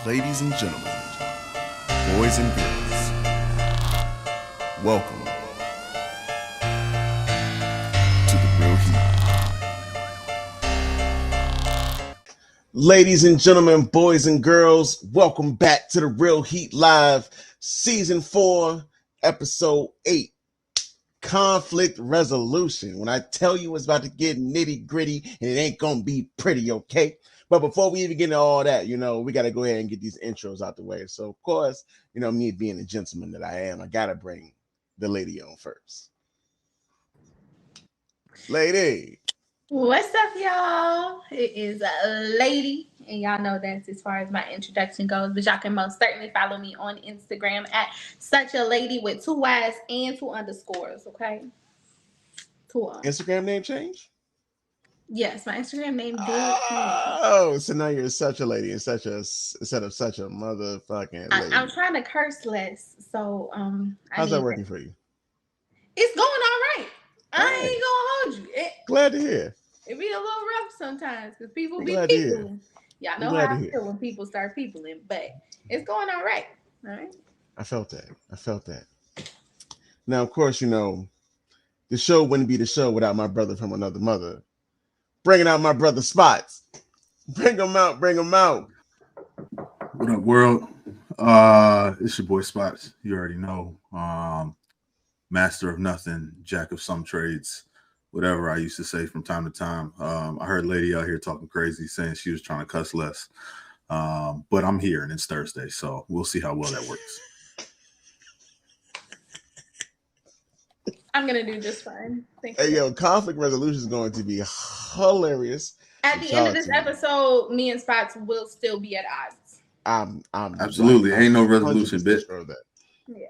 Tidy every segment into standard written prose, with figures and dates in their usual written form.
Ladies and gentlemen, boys and girls, welcome to the Real H.E.A.T. Ladies and gentlemen, boys and girls, welcome back to the Real H.E.A.T Live, Season 4, Episode 8, Conflict Resolution. When I tell you it's about to get nitty gritty and it ain't gonna be pretty, okay? But before we even get into all that, we got to go ahead and get these intros out the way. So, of course, me being the gentleman that I am, I got to bring the lady on first. Lady. What's up, y'all? It is a lady, and y'all know that's as far as my introduction goes. But y'all can most certainly follow me on Instagram at such a lady with 2 Y's and 2 underscores. Okay, 2 Instagram name change? Yes, my Instagram name did change. Oh, so now you're such a lady and instead of such a motherfucking lady. I'm trying to curse less, so How's that working for you? It's going all right. I ain't gonna hold you. Glad to hear. It be a little rough sometimes because people be peopling. Y'all know how I feel when people start peopling, but it's going all right. All right. I felt that. Now, of course, the show wouldn't be the show without my brother from another mother. Bringing out my brother Spots. Bring him out. What up, world? It's your boy Spots. You already know. Master of nothing, jack of some trades, whatever I used to say from time to time. I heard a lady out here talking crazy, saying she was trying to cuss less. But I'm here and it's Thursday, so we'll see how well that works. I'm going to do just fine. Thank you. Hey, yo, conflict resolution is going to be hilarious. At the end of this episode, me and Spots will still be at odds. I'm absolutely. Ain't no resolution, bitch. That. Yeah.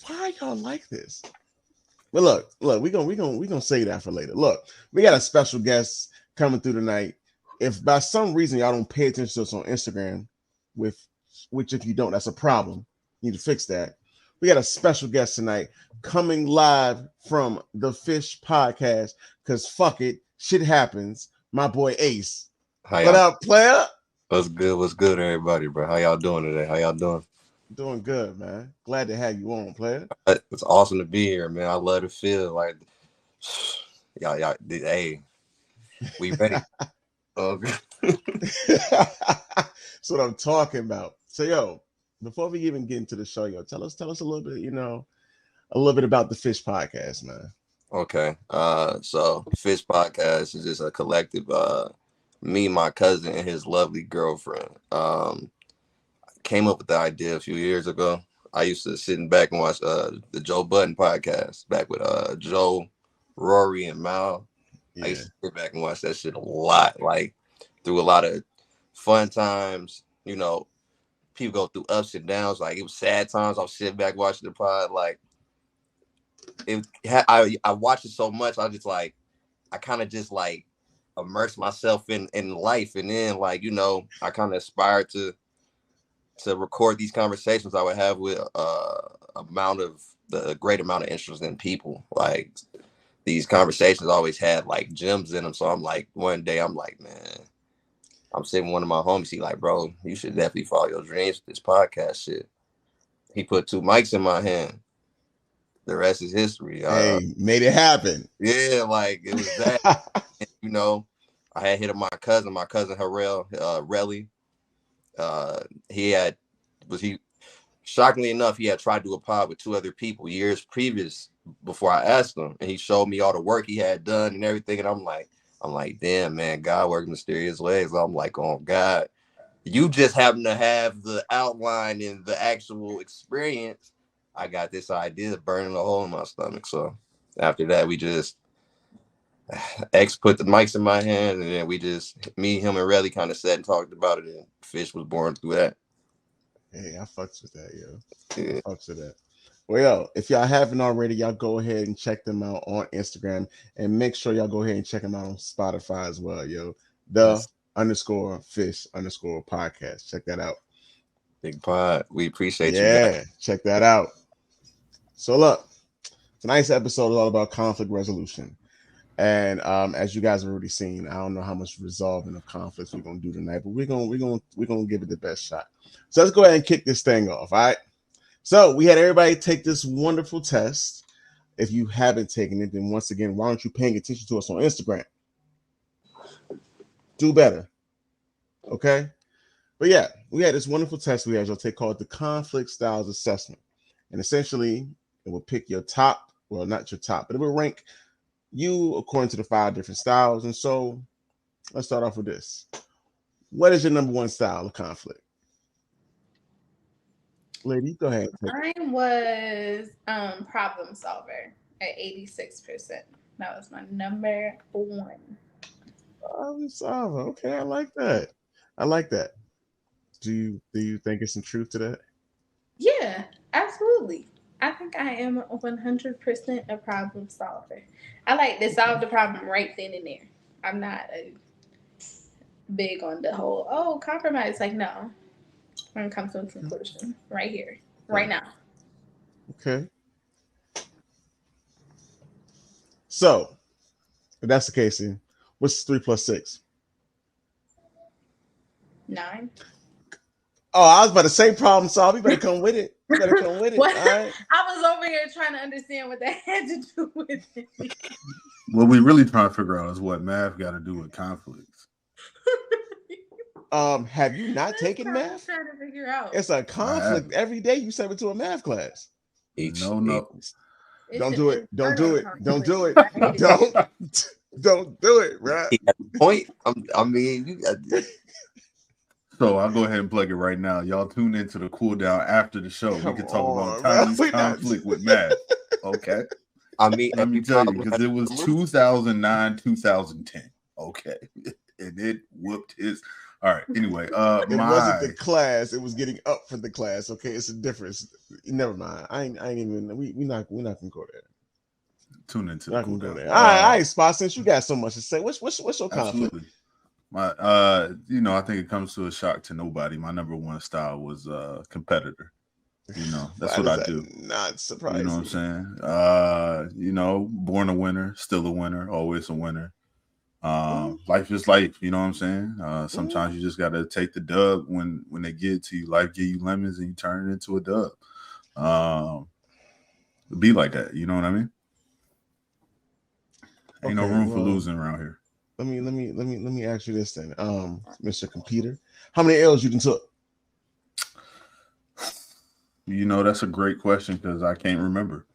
Why y'all like this? But look, we gonna say that for later. Look, we got a special guest coming through tonight. If by some reason y'all don't pay attention to us on Instagram, which if you don't, that's a problem. You need to fix that. We got a special guest tonight coming live from the F.I.S.H podcast. Cause fuck it, shit happens. My boy Ace. What up, player? What's good, everybody, bro? How y'all doing today? How y'all doing? Doing good, man. Glad to have you on, player. It's awesome to be here, man. I love to feel like y'all. Hey, we ready? That's what I'm talking about. So, yo, before we even get into the show, yo, tell us a little bit, a little bit about the F.I.S.H podcast, man. Okay. So F.I.S.H podcast is just a collective. Me, my cousin, and his lovely girlfriend. Came up with the idea a few years ago. I used to sit back and watch the Joe Budden podcast back with Joe, Rory, and Mal. Yeah. I used to sit back and watch that shit a lot, like through a lot of fun times. People go through ups and downs. Like it was sad times. I was sitting back watching the pod. Like I watched it so much. I kind of just like immerse myself in life, and then I kind of aspired to record these conversations I would have with the great amount of interest in people. Like these conversations always had like gems in them. So I'm like, one day I'm like, man, I'm sitting with one of my homies. He like, bro, you should definitely follow your dreams with this podcast shit. He put 2 mics in my hand. The rest is history. Hey, made it happen. Yeah, like it was that. And, I had hit up my cousin Relly. Shockingly enough, he had tried to do a pod with 2 other people years previous before I asked him, and he showed me all the work he had done and everything. And I'm like, damn, man, God works mysterious ways. I'm like, oh God, you just happen to have the outline and the actual experience. I got this idea burning a hole in my stomach. So after that, we just X put the mics in my hand, and then me, him, and Relly kind of sat and talked about it, and F.I.S.H was born through that. Hey, I fucks with that, yo. Yeah. I fucks with that. Well, yo, if y'all haven't already, y'all go ahead and check them out on Instagram, and make sure y'all go ahead and check them out on Spotify as well, yo. _F.I.S.H podcast. Check that out. Big pod. We appreciate you. Yeah, check that out. So look, tonight's episode is all about conflict resolution. And as you guys have already seen, I don't know how much resolving of conflicts we're gonna do tonight, but we're gonna give it the best shot. So let's go ahead and kick this thing off. All right. So we had everybody take this wonderful test. If you haven't taken it, then once again, why aren't you paying attention to us on Instagram? Do better. Okay. But yeah, we had this wonderful test we had y'all take called the Conflict Styles Assessment. And essentially, it will pick your top, well, not your top, but it will rank you according to the 5 different styles. And so let's start off with this. What is your number 1 style of conflict? Lady, go ahead. Mine was problem solver at 86%. That was my number 1. Problem solver. Okay, I like that. I like that. Do you think it's some truth to that? Yeah, absolutely. I think I am 100% a problem solver. I like to solve the problem right then and there. I'm not big on the whole compromise. Like, no, when it comes to a conclusion, right here, right now. Okay. So, if that's the case, then what's 3 plus 6? 9. Oh, I was about to say problem solve. You better come with it. You better come with it. All right. I was over here trying to understand what that had to do with it. What we really trying to figure out is what math got to do with conflicts. Have you not taken math? Trying to figure out. It's a conflict every day. You send it to a math class. No. Don't do it. Don't do it. Don't do it. Don't do it, right? Point. I mean, you got. So I'll go ahead and plug it right now. Y'all tune into the cool down after the show. We can talk about Tiny's conflict with math. Okay. I mean, let me tell you, because it was 2009, 2010. Okay. And it whooped his. All right. Anyway, it wasn't the class. It was getting up for the class. Okay, it's a difference. Never mind. I ain't even. We're not gonna go there. Tune into the cool down. All right, Spot. Since you got so much to say, what's your conflict? Absolutely. My, I think it comes to a shock to nobody. My number 1 style was competitor. That's what I do. Not surprising. You know what I'm saying? Born a winner, still a winner, always a winner. Life is life. You know what I'm saying? Sometimes you just gotta take the dub when they get to you. Life give you lemons and you turn it into a dub. Be like that. You know what I mean? Ain't no room for losing around here. Let me ask you this then, Mr. Computer. How many L's you can took? That's a great question because I can't remember.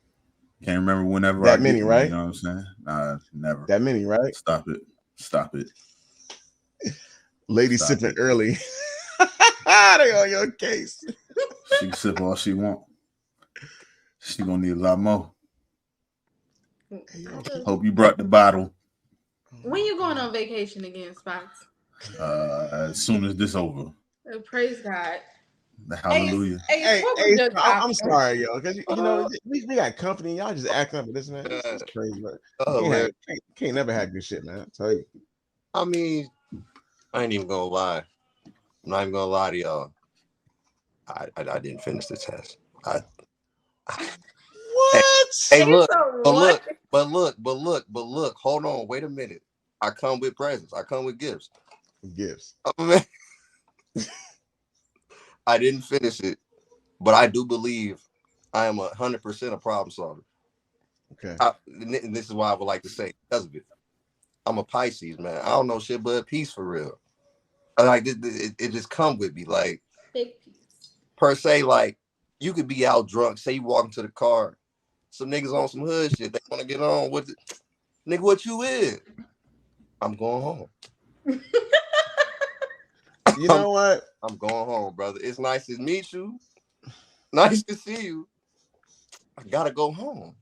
Can't remember whenever that many, right? You know what I'm saying? Never. That many, right? Stop it. Lady sipping early. They on your case. She can sip all she want. She gonna need a lot more. Hope you brought the bottle. When you going on vacation again, Spots? As soon as this over. Praise God. Hallelujah. Hey, I'm sorry, yo, because we got company. Y'all just acting up with this, man. This is crazy, man. Can't never have good shit, man. I tell you. I mean, I ain't even gonna lie. I'm not even gonna lie to y'all. I didn't finish the test. What? Hey, look, but look. Hold on, wait a minute. I come with presents. I come with gifts. I didn't finish it, but I do believe I am 100% a problem solver. Okay. And this is why I would like to say because of it. I'm a Pisces, man. I don't know shit but peace for real. Like it just come with me, like big peace. Per se, like you could be out drunk. Say you walk into the car, some niggas on some hood shit. They want to get on with it. Nigga, what you in? I'm going home. You know what? I'm going home, brother. It's nice to meet you. Nice to see you. I gotta go home.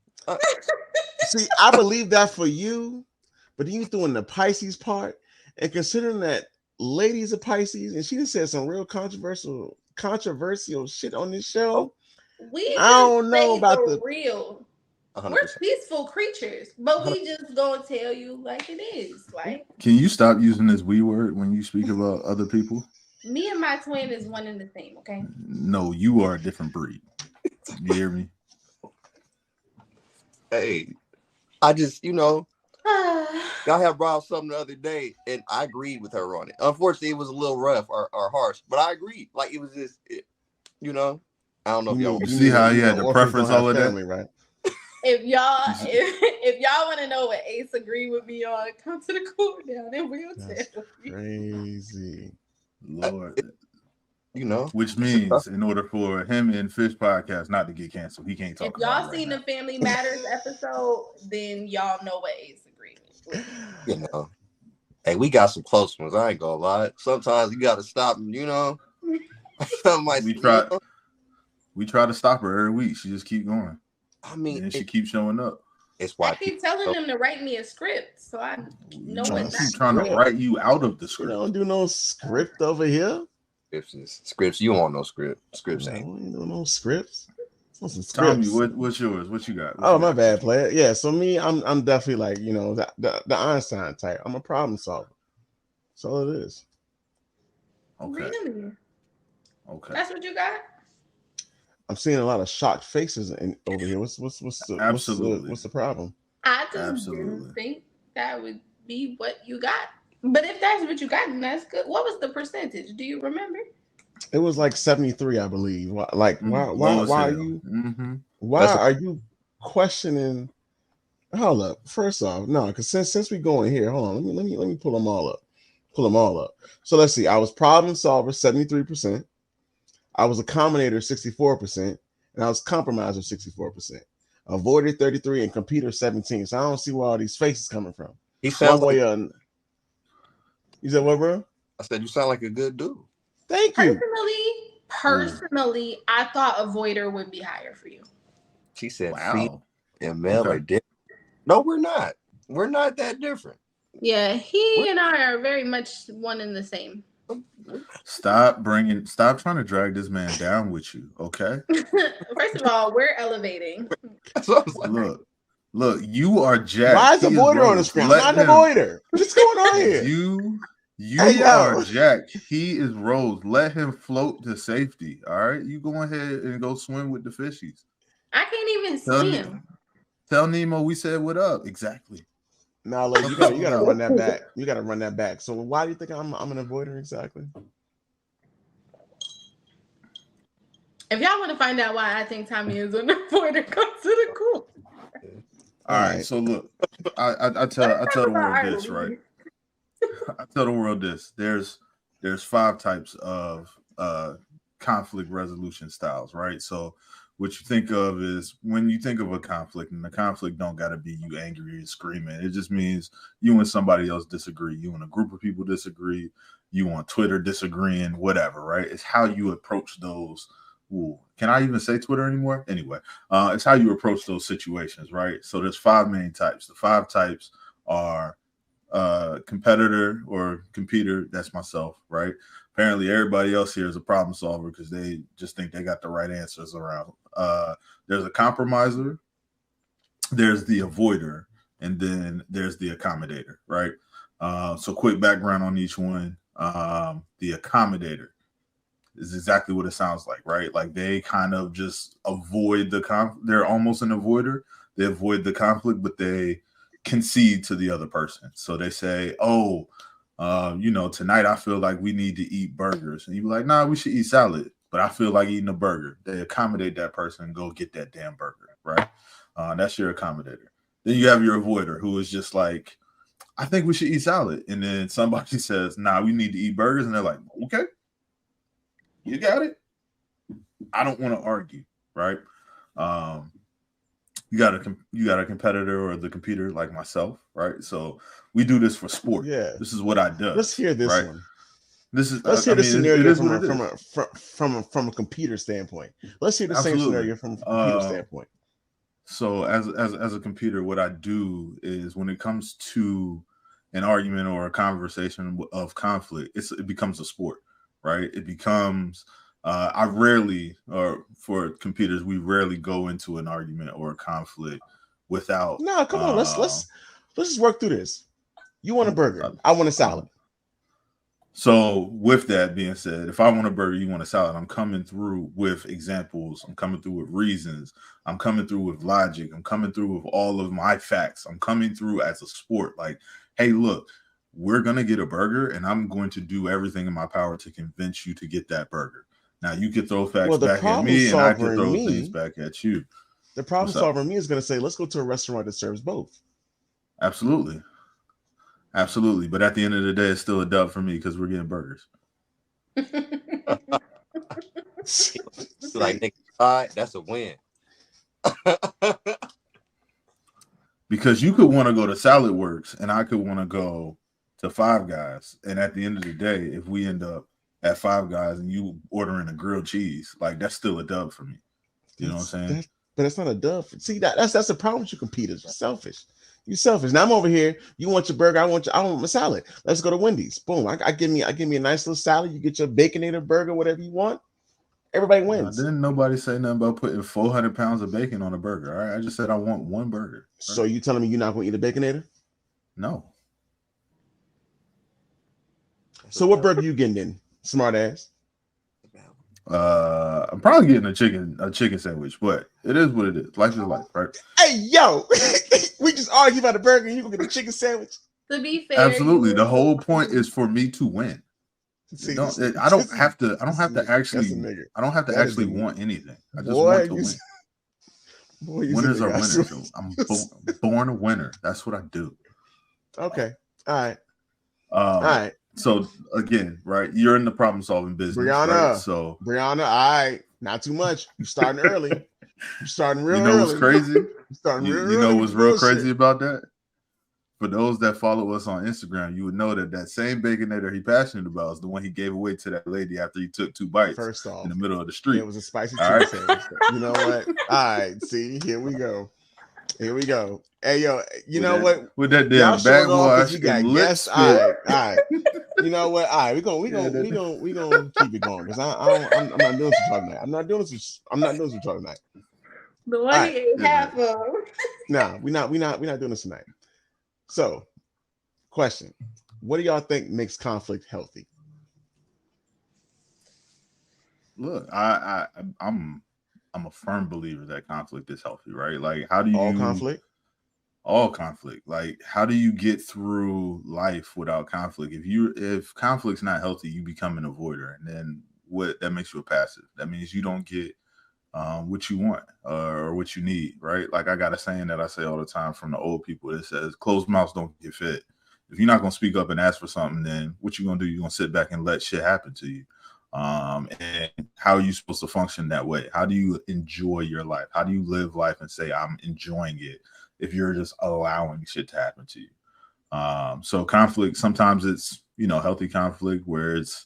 See, I believe that for you, but you doing the Pisces part, and considering that lady's a Pisces, and she just said some real controversial shit on this show. I don't know about the real. 100%. We're peaceful creatures, but we just gonna tell you like it is. Like, can you stop using this we word when you speak about other people? Me and my twin is one and the same. Okay. No, you are a different breed. You hear me? Hey, I just y'all have brought up something the other day, and I agreed with her on it. Unfortunately, it was a little rough or harsh, but I agreed. Like it was just, I don't know if y'all. You see how he had to orphans preference don't have all of family, that? right? If y'all want to know what Ace agreed with me on, come to the cool down and we'll That's tell you. crazy. Lord. You Which means in order for him and Fish podcast not to get canceled, he can't If talk about y'all it right seen now. the Family Matters episode, then y'all know what Ace agreed with. Hey, we got some close ones. I ain't gonna lie. Sometimes you got to stop them. We try to stop her every week. She just keep going. I mean, and she keeps showing up. It's why I keep telling them to write me a script, so I know what not keep trying to write you out of the script. You don't do no script over here. Scripts. You don't want no script. Scripts ain't. ain't. You don't no scripts. Tommy, what's yours? What you got? My bad, player. Yeah, so me, I'm definitely like the Einstein type. I'm a problem solver. That's all it is. Okay. Really? Okay. That's what you got? I'm seeing a lot of shocked faces over here. What's the problem? I just didn't think that would be what you got. But if that's what you got, then that's good. What was the percentage? Do you remember? It was like 73, I believe. Why are you why are you questioning? Hold up. First off, no, because since we go in here, hold on. Let me pull them all up. So let's see. I was problem solver 73%. I was accommodator 64%, and I was compromiser 64%. Avoided 33 and computer 17. So I don't see where all these faces coming from. He sounds like. You said what, bro? I said you sound like a good dude. Thank you. Personally, I thought avoider would be higher for you. She said, "Wow, and male are different." No, we're not. We're not that different. Yeah, he and I are very much one and the same. Stop trying to drag this man down with you, okay? First of all, we're elevating. Look, you are Jack. Why is the avoider on the screen? I'm not an avoider. What's going on here? You are Jack. He is Rose. Let him float to safety. All right, you go ahead and go swim with the fishies. I can't even swim. Tell Nemo we said what up. Exactly. Now, look, you gotta run that back. You gotta run that back. So why do you think I'm an avoider exactly? If y'all want to find out why I think Tommy is an avoider, come to the cool. All right. So look, I tell the world this, right? I tell the world this. There's 5 types of conflict resolution styles, right? So what you think of is when you think of a conflict, and the conflict don't got to be you angry and screaming. It just means you and somebody else disagree. You and a group of people disagree. You on Twitter disagreeing, whatever, right? It's how you approach those. Ooh, can I even say Twitter anymore? Anyway, it's how you approach those situations, right? So there's 5 main types. The 5 types are competitor or competer. That's myself, right? Apparently everybody else here is a problem solver because they just think they got the right answers around. There's a compromiser, there's the avoider, and then there's the accommodator, right? So quick background on each one. The accommodator is exactly what it sounds like, right? Like they kind of just avoid they're almost an avoider. They avoid the conflict, but they concede to the other person. So they say, tonight I feel like we need to eat burgers. And you're like, nah, we should eat salad, but I feel like eating a burger. They accommodate that person and go get that damn burger, right? That's your accommodator. Then you have your avoider who is just like, I think we should eat salad. And then somebody says, nah, we need to eat burgers. And they're like, okay, you got it. I don't want to argue, right? You got a competitor or the computer like myself, right? So we do this for sport. Yeah, this is what I do. Let's hear this right? one. Let's hear the scenario from a computer standpoint. Let's hear the same scenario from a computer standpoint. So as a computer, what I do is when it comes to an argument or a conversation of conflict, it becomes a sport, right? It becomes for computers, we rarely go into an argument or a conflict without. No, come on, let's just work through this. You want a burger? I want a salad. So with that being said, if I want a burger, you want a salad, I'm coming through with examples. I'm coming through with reasons. I'm coming through with logic. I'm coming through with all of my facts. I'm coming through as a sport. Like, hey, look, we're going to get a burger and I'm going to do everything in my power to convince you to get that burger. Now you can throw facts the back at problem me and I can solver in throw things me, back at you. the problem solver in me is going to say, let's go to a restaurant that serves both. Absolutely. Absolutely. But at the end of the day, it's still a dub for me because we're getting burgers. Like, nigga, that's a win. Because you could want to go to Salad Works and I could want to go to Five Guys. And at the end of the day, if we end up at Five Guys and you ordering a grilled cheese, like that's still a dub for me. You know what I'm saying? But it's not a dub. See, that's the problem with you competitors. You're selfish. You selfish. Now I'm over here. You want your burger. I want my salad. Let's go to Wendy's. Boom. I give me a nice little salad. You get your baconator burger, whatever you want. Everybody wins. Didn't nobody say nothing about putting 400 pounds of bacon on a burger? All right. I just said I want one burger. Right? So you telling me you're not going to eat a baconator? No. So what burger you getting then? Smart ass. I'm probably getting a chicken sandwich, but it is what it is. Life is life, right? Hey, yo, we just argue about a burger and you gonna get a chicken sandwich. To be fair, absolutely. The whole point is for me to win. See, I don't have to actually want anything. I just want to win. Winners are winners. So I'm born a winner. That's what I do. Okay. All right. So again, right? You're in the problem solving business, Brianna. Right? So Brianna, all right, not too much. You're starting early. You're starting real early. You know what's crazy? You know what's real crazy about that? For those that follow us on Instagram, you would know that same baconator he passionate about is the one he gave away to that lady after he took 2 bites. First off, in the middle of the street. It was a spicy chicken sandwich. You know what? All right, see, here we go. Hey, yo, you know what? With that damn backwash and lip spit. All right. You know what? All right, we gonna keep it going because I'm not doing some talking tonight. I'm not doing some talking tonight. The one he ate half of. No, we're not doing this tonight. So, question: what do y'all think makes conflict healthy? Look, I'm a firm believer that conflict is healthy, right? Like, how do you all conflict? Like, how do you get through life without conflict? If conflict's not healthy, you become an avoider, and then that makes you a passive. That means you don't get what you want or what you need, right? Like, I got a saying that I say all the time from the old people that says, closed mouths don't get fed. If you're not going to speak up and ask for something, then what you going to do? You're going to sit back and let shit happen to you. And how are you supposed to function that way? How do you enjoy your life? How do you live life and say, I'm enjoying it, if you're just allowing shit to happen to you? So conflict, sometimes it's, healthy conflict where it's,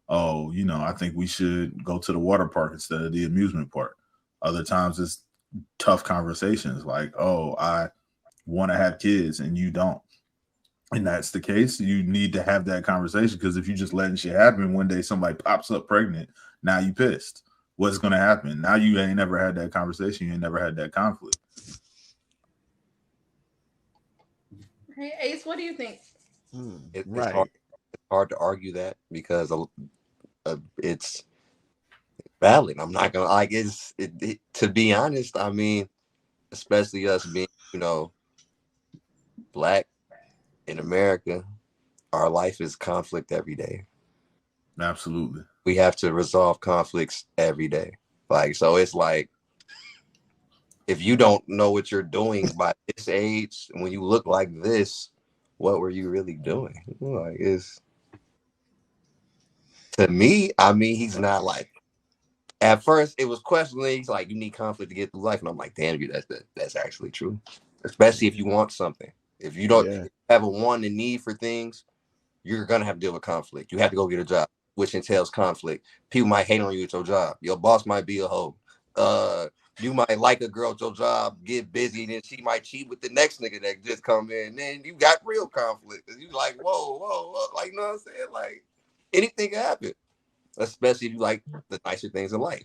I think we should go to the water park instead of the amusement park. Other times it's tough conversations like, I want to have kids and you don't. And that's the case. You need to have that conversation, because if you just letting shit happen, one day somebody pops up pregnant, now you pissed. What's going to happen? Now you ain't never had that conversation. You ain't never had that conflict. Hey, Ace, what do you think? It's hard to argue that because it's valid. I'm not gonna like it. To be honest, I mean, especially us being, Black in America, our life is conflict every day. Absolutely. We have to resolve conflicts every day. Like, so it's like, if you don't know what you're doing by this age, when you look like this, what were you really doing? Like, to me, I mean, he's not like, at first it was questioning. He's like, you need conflict to get through life. And I'm like, damn, that's actually true. Especially if you want something. If you don't have a want and need for things, you're going to have to deal with conflict. You have to go get a job, which entails conflict. People might hate on you at your job. Your boss might be a hoe. You might like a girl at your job, get busy, and then she might cheat with the next nigga that just come in. And then you got real conflict. You like, whoa. Like, you know what I'm saying? Like, anything can happen. Especially if you like the nicer things in life.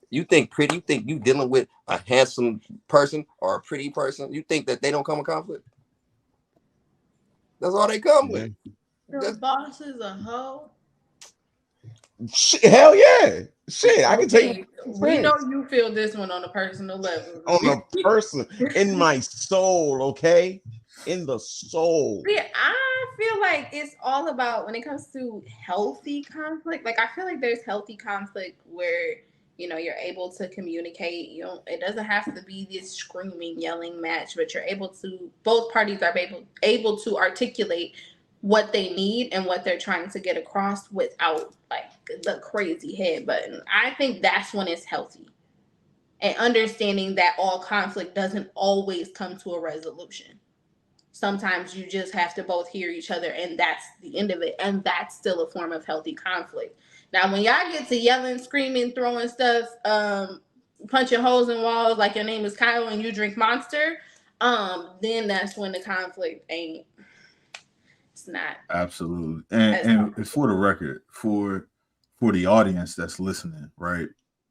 You think you dealing with a handsome person or a pretty person, you think that they don't come in conflict? That's all they come with. Your boss is a hoe. Hell yeah. Shit, I can take Okay, my we know friends you feel this one on a personal level. on a person in my soul, okay? In the soul. See, I feel like it's all about when it comes to healthy conflict. Like I feel like there's healthy conflict where you're able to communicate. It doesn't have to be this screaming, yelling match, but you're able to. Both parties are able to articulate what they need and what they're trying to get across without like the crazy head button. I think that's when it's healthy, and understanding that all conflict doesn't always come to a resolution. Sometimes you just have to both hear each other, and that's the end of it, and that's still a form of healthy conflict. Now when y'all get to yelling, screaming, throwing stuff, punching holes in walls like your name is Kyle and you drink Monster, then that's when the conflict ain't, it's not Absolutely. as And for the record, for the audience that's listening, right?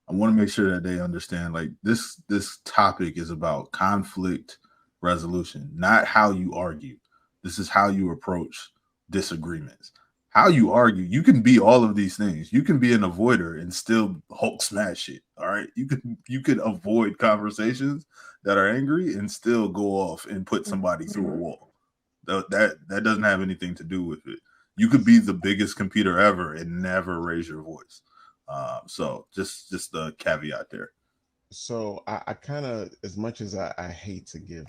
I want to make sure that they understand like this topic is about conflict resolution, not how you argue. This is how you approach disagreements. How you argue, you can be all of these things. You can be an avoider and still Hulk smash it. All right. You could avoid conversations that are angry and still go off and put somebody through a wall. That doesn't have anything to do with it. You could be the biggest computer ever and never raise your voice. So just the caveat there. So I kind of, as much as I hate to give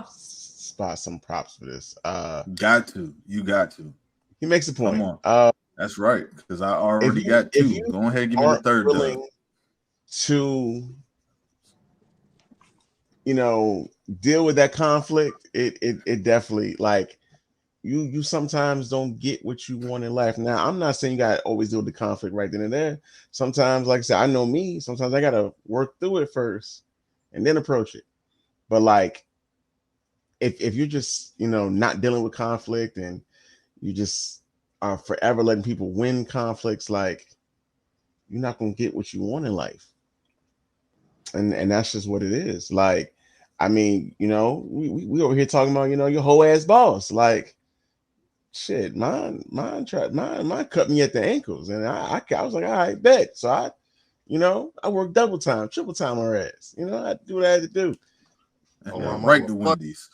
Spot some props for this, You got to. he makes a point. Come on, that's right. Because I already if got two. you Go ahead, and give me the aren't third. willing to, deal with that conflict, it definitely, like, you sometimes don't get what you want in life. Now, I'm not saying you got to always deal with the conflict right then and there. Sometimes, like I said, I know me. Sometimes I got to work through it first and then approach it. But like, if you're just not dealing with conflict and you just are forever letting people win conflicts, like, you're not gonna get what you want in life. And that's just what it is. Like, I mean, we over here talking about your whole ass boss. Like, shit, mine cut me at the ankles, and I was like, all right, bet. So I worked double time, triple time on her ass. I do what I had to do. Right to Wendy's.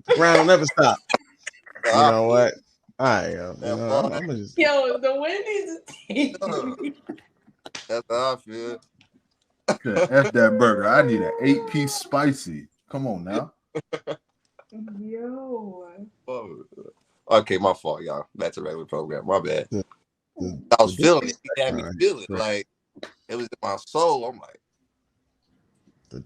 The grind will never stop. You know what? All right, I'm gonna just the Wendy's. That's how I feel. F that burger. I need an 8-piece spicy. Come on now. Yo. Okay, my fault, y'all. Back to regular program. My bad. the I was feeling it. He had me feel it. Like it was in my soul. I'm like,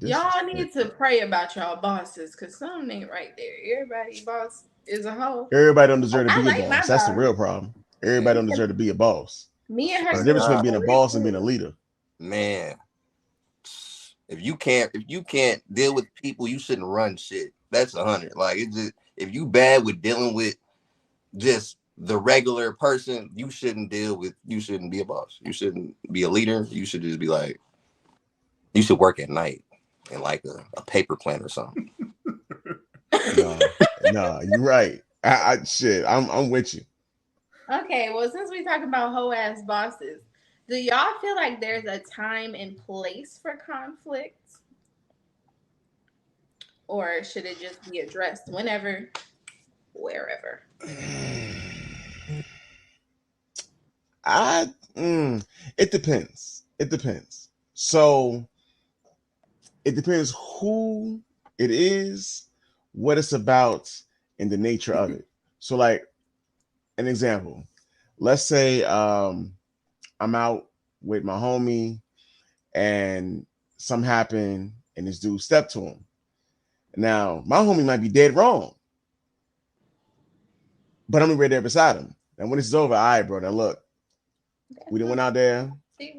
y'all need to pray about y'all bosses, because some ain't right there. Everybody boss is a hoe. Everybody don't deserve to be like a boss. That's the real problem. Everybody don't deserve to be a boss. Me and her. There's a difference between being a boss and being a leader. Man, if you can't deal with people, you shouldn't run shit. That's 100. Like, it just, if you bad with dealing with just the regular person, you shouldn't be a boss. You shouldn't be a leader. You should just be like, you should work at night in like a paper plant or something. No, you're right. I'm with you. Okay, well, since we talk about hoe ass bosses, do y'all feel like there's a time and place for conflict? Or should it just be addressed whenever, wherever? It depends. It depends. So it depends who it is, what it's about, and the nature of it. So, like, an example, let's say I'm out with my homie and something happened and this dude stepped to him. Now, my homie might be dead wrong, but I'm right there beside him. And when this is over, all right, bro, now look, we done went out there. We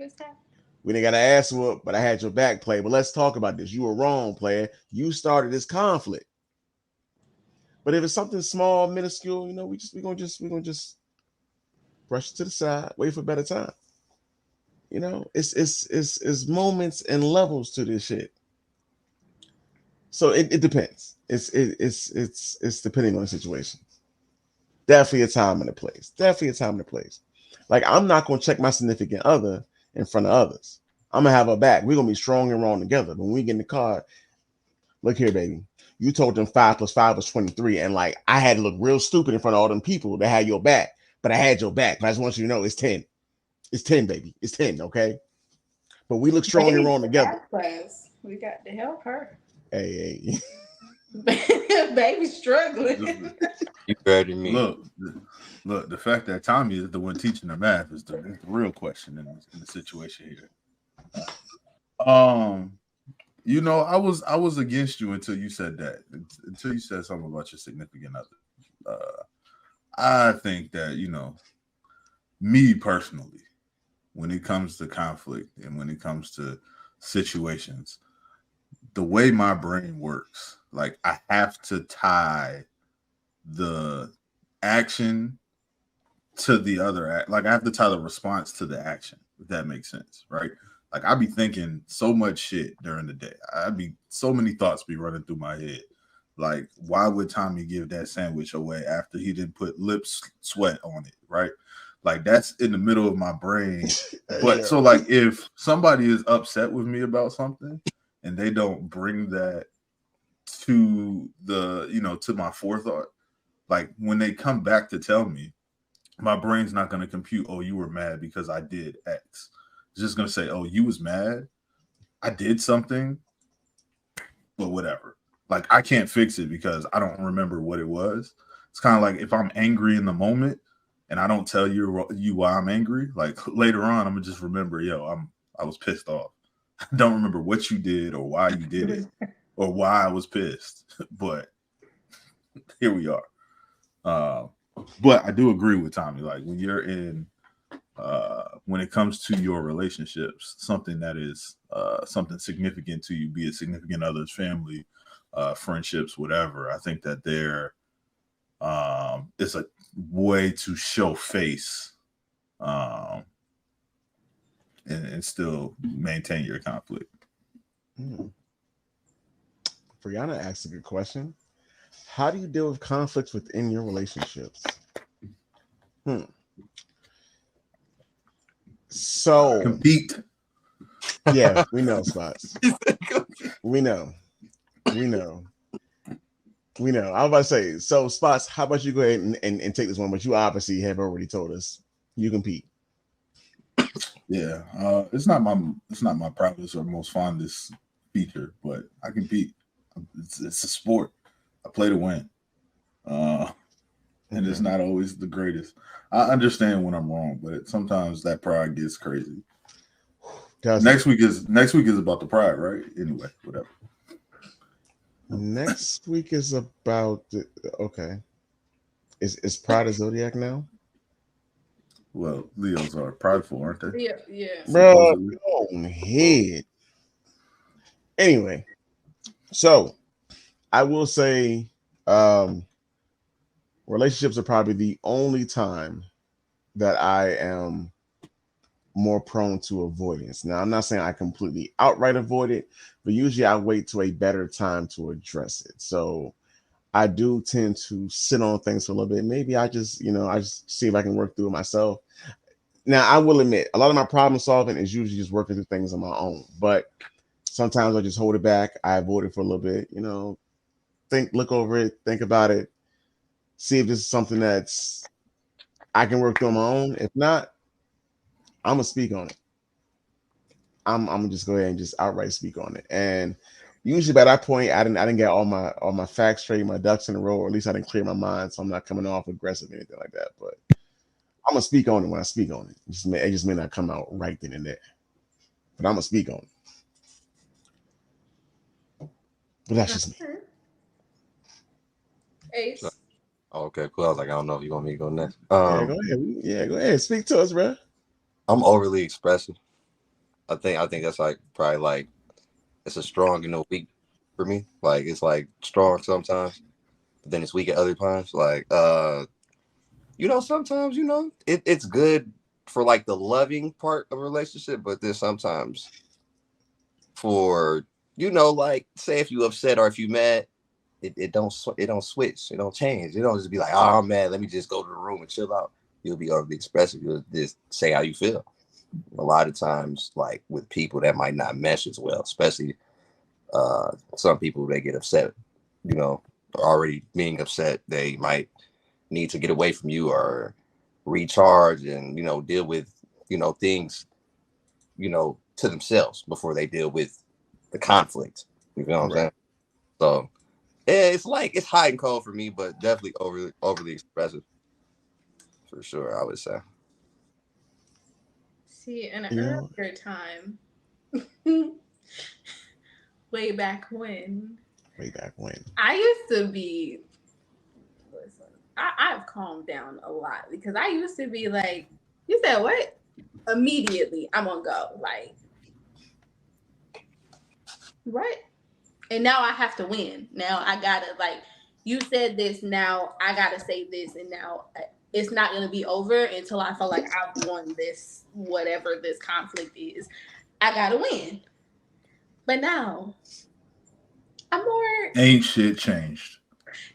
didn't got an ass whoop, but I had your back, player. But let's talk about this. You were wrong, player. You started this conflict. But if it's something small, minuscule, we're gonna just brush it to the side, wait for a better time. It's moments and levels to this shit. So it depends. It's depending on the situation. Definitely a time and a place. Like, I'm not gonna check my significant other in front of others. I'm gonna have her back. We're gonna be strong and wrong together. But when we get in the car, look here, baby. You told them 5 + 5 was 23, and like I had to look real stupid in front of all them people that had your back, but I had your back. But I just want you to know it's 10. It's 10, baby. It's 10, okay? But we look strong and Baby's wrong in together. math class. We got to help her. Hey. Baby's struggling. You better than me. Look, the fact that Tommy is the one teaching the math is the real question in the situation here. You know, I was against you until you said that. Until you said something about your significant other. I think that, you know, me personally, when it comes to conflict and when it comes to situations, the way my brain works, like I have to tie the action to the other act. Like I have to tie the response to the action, if that makes sense, right? Like I be thinking so much shit during the day. So many thoughts be running through my head. Like, why would Tommy give that sandwich away after he didn't put lip sweat on it, right? Like that's in the middle of my brain. But Yeah. so like if somebody is upset with me about something and they don't bring that to the, you know, to my forethought, like when they come back to tell me, my brain's not going to compute, oh, you were mad because I did X. It's just going to say, oh, you was mad. I did something, but whatever. Like I can't fix it because I don't remember what it was. It's kind of like if I'm angry in the moment and I don't tell you why I'm angry, like later on, I'm gonna just remember, I was pissed off. I don't remember what you did or why you did it or why I was pissed, but here we are. But I do agree with Tommy. Like when you're in, when it comes to your relationships, something that is something significant to you, be it significant others, family, friendships, whatever. I think that there is a way to show face and still maintain your conflict. Brianna asked a good question. How do you deal with conflicts within your relationships? So Compete. Yeah, we know, Spots. We know. I was about to say, so Spots, how about you go ahead and take this one? But you obviously have already told us you compete. Yeah, it's not my proudest or most fondest feature, but I compete. It's a sport. I play to win, and it's not always the greatest. I understand when I'm wrong, but sometimes that pride gets crazy. Next week is about the pride, right? Anyway, whatever. Next week is about okay. Is Pride a zodiac now? Well, Leos are prideful, aren't they? Yeah. Bro, head. Anyway, so I will say relationships are probably the only time that I am more prone to avoidance. Now, I'm not saying I completely outright avoid it, but usually I wait to a better time to address it. So I do tend to sit on things for a little bit. Maybe I just see if I can work through it myself. Now, I will admit, a lot of my problem solving is usually just working through things on my own. But sometimes I just hold it back. I avoid it for a little bit. Look over it, think about it, see if this is something that's I can work through on my own. If not, I'm gonna speak on it. I'm gonna just go ahead and just outright speak on it. And usually by that point, I didn't get all my facts straight, my ducks in a row, or at least I didn't clear my mind, so I'm not coming off aggressive or anything like that. But I'm gonna speak on it when I speak on it. It just may not come out right then and there, but I'm gonna speak on it. But that's just me. Ace. Okay, cool. I was like, I don't know if you want me to go next. Yeah, go ahead. Yeah, go ahead. Speak to us, bro. I'm overly expressive. I think that's like probably like it's a strong and a weak for me. Like it's like strong sometimes, but then it's weak at other times. Like sometimes it's good for like the loving part of a relationship, but then sometimes for like say if you upset or if you mad, it don't switch, it don't change. It don't just be like, oh, I'm mad, let me just go to the room and chill out. you'll be overly expressive. You'll just say how you feel. A lot of times, like with people that might not mesh as well, especially some people that get upset, you know, already being upset, they might need to get away from you or recharge and, you know, deal with, you know, things, you know, to themselves before they deal with the conflict. You know what I'm saying? So yeah, it's like it's hot and cold for me, but definitely overly expressive for sure, I would say. See, in an You know, earlier time, way back when, way back when. I used to be. Listen, I've calmed down a lot because I used to be like, you said what? Immediately, I'm gonna go. Like, what? And now I have to win. Now I gotta like, you said this. Now I gotta say this, and now it's not gonna be over until I feel like I've won this, whatever this conflict is. I gotta win. But now I'm more. Ain't shit changed.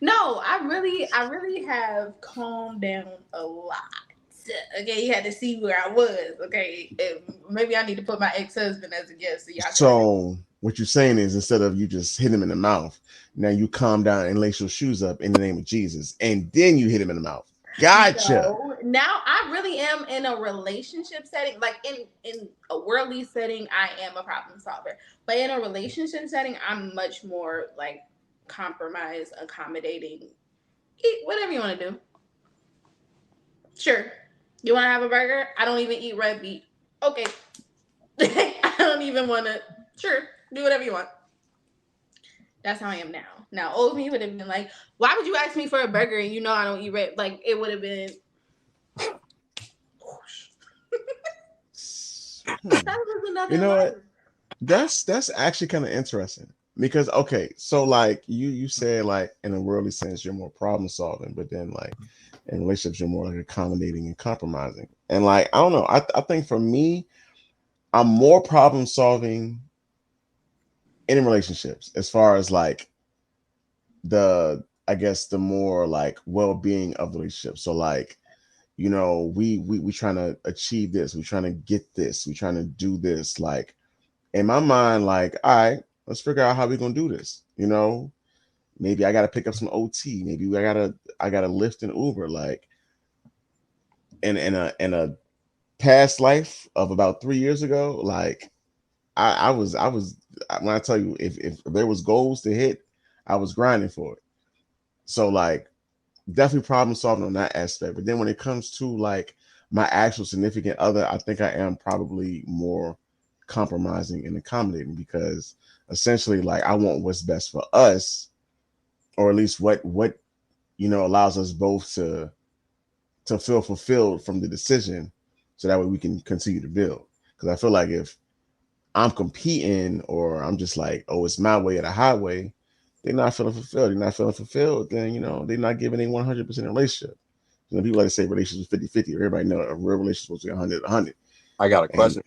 No, I really have calmed down a lot. Okay, you had to see where I was. Okay, maybe I need to put my ex-husband as a guest so y'all can. So what you're saying is instead of you just hit him in the mouth, now you calm down and lace your shoes up in the name of Jesus, and then you hit him in the mouth. Gotcha. No, now I really am in a relationship setting. Like in a worldly setting, I am a problem solver. But in a relationship setting, I'm much more like compromise, accommodating. Eat whatever you want to do. Sure. You want to have a burger? I don't even eat red meat. Okay. I don't even want to. Sure. Do whatever you want. That's how I am now. Now, old me would have been like, why would you ask me for a burger and you know I don't eat red? Like, it would have been. That was another You know life. what? That's actually kind of interesting because okay, so like you said like in a worldly sense you're more problem solving, but then like in relationships you're more like accommodating and compromising. And like I don't know, I think for me, I'm more problem solving in relationships as far as like the I guess the more like well-being of the relationship. So like you know we trying to achieve this, we trying to get this, we trying to do this. Like in my mind, like all right, let's figure out how we're gonna do this. You know, maybe I gotta pick up some OT. Maybe I gotta lift an Uber. Like in a past life of about 3 years ago, like I was when I tell you if there was goals to hit, I was grinding for it. So like definitely problem solving on that aspect. But then when it comes to like my actual significant other, I think I am probably more compromising and accommodating because essentially like I want what's best for us, or at least what allows us both to feel fulfilled from the decision, so that way we can continue to build. Because I feel like if I'm competing or I'm just like, oh, it's my way or the highway, they're not feeling fulfilled. They're not feeling fulfilled, then they're not giving a 100% relationship. People like to say relationships 50-50. Everybody know a real relationship is supposed to be 100-100. I got a question.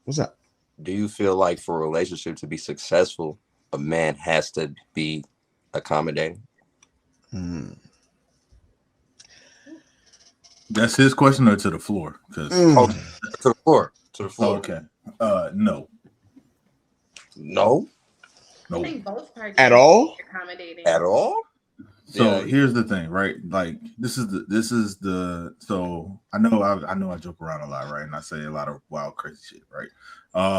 What's up? Do you feel like for a relationship to be successful, a man has to be accommodating? That's his question or to the floor? Because to the floor. To the floor. Okay. No. No. I think both parties at all. Accommodating At all. So here's the thing, right? Like this is the so I know I joke around a lot, right? And I say a lot of wild, crazy shit, right?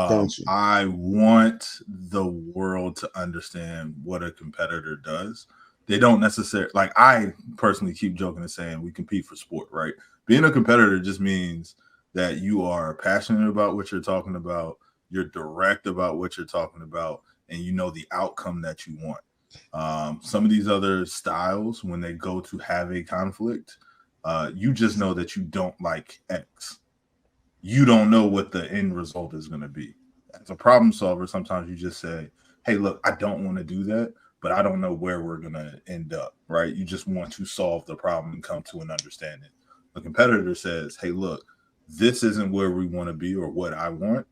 Don't you? I want the world to understand what a competitor does. They don't necessarily, like, I personally keep joking and saying we compete for sport, right? Being a competitor just means that you are passionate about what you're talking about, you're direct about what you're talking about, and you know the outcome that you want. Some of these other styles, when they go to have a conflict, you just know that you don't like X. You don't know what the end result is going to be. As a problem solver, sometimes you just say, hey, look, I don't want to do that, but I don't know where we're going to end up, right? You just want to solve the problem and come to an understanding. The competitor says, hey, look, this isn't where we want to be or what I want.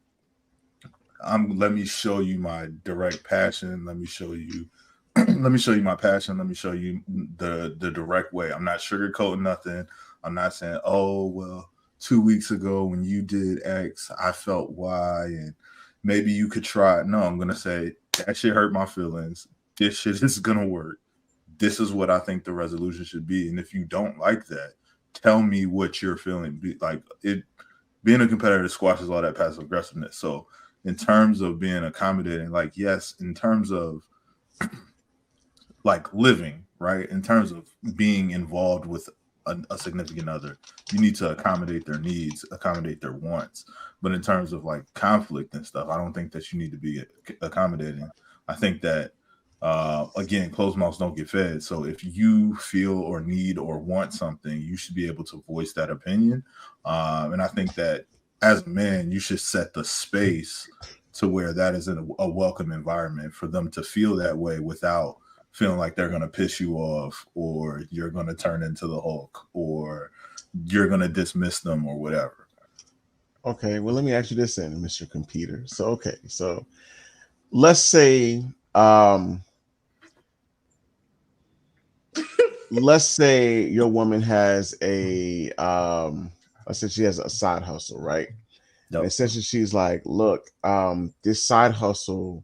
Let me show you my direct passion. Let me show you my passion. Let me show you the direct way. I'm not sugarcoating nothing. I'm not saying, oh, well, 2 weeks ago when you did X, I felt Y, and maybe you could try it. No, I'm going to say that shit hurt my feelings. This shit is going to work. This is what I think the resolution should be. And if you don't like that, tell me what you're feeling. Being a competitor squashes all that passive aggressiveness. So in terms of being accommodating, like, yes, in terms of like living, right? In terms of being involved with a significant other, you need to accommodate their needs, accommodate their wants. But in terms of like conflict and stuff, I don't think that you need to be accommodating. I think that again, closed mouths don't get fed. So if you feel or need or want something, you should be able to voice that opinion. And I think that as a man, you should set the space to where that is a welcome environment for them to feel that way without feeling like they're going to piss you off, or you're going to turn into the Hulk, or you're going to dismiss them or whatever. Okay, well, let me ask you this then, Mr. Computer. So let's say let's say your woman has a let's say she has a side hustle, right? Yep. And essentially she's like, look, this side hustle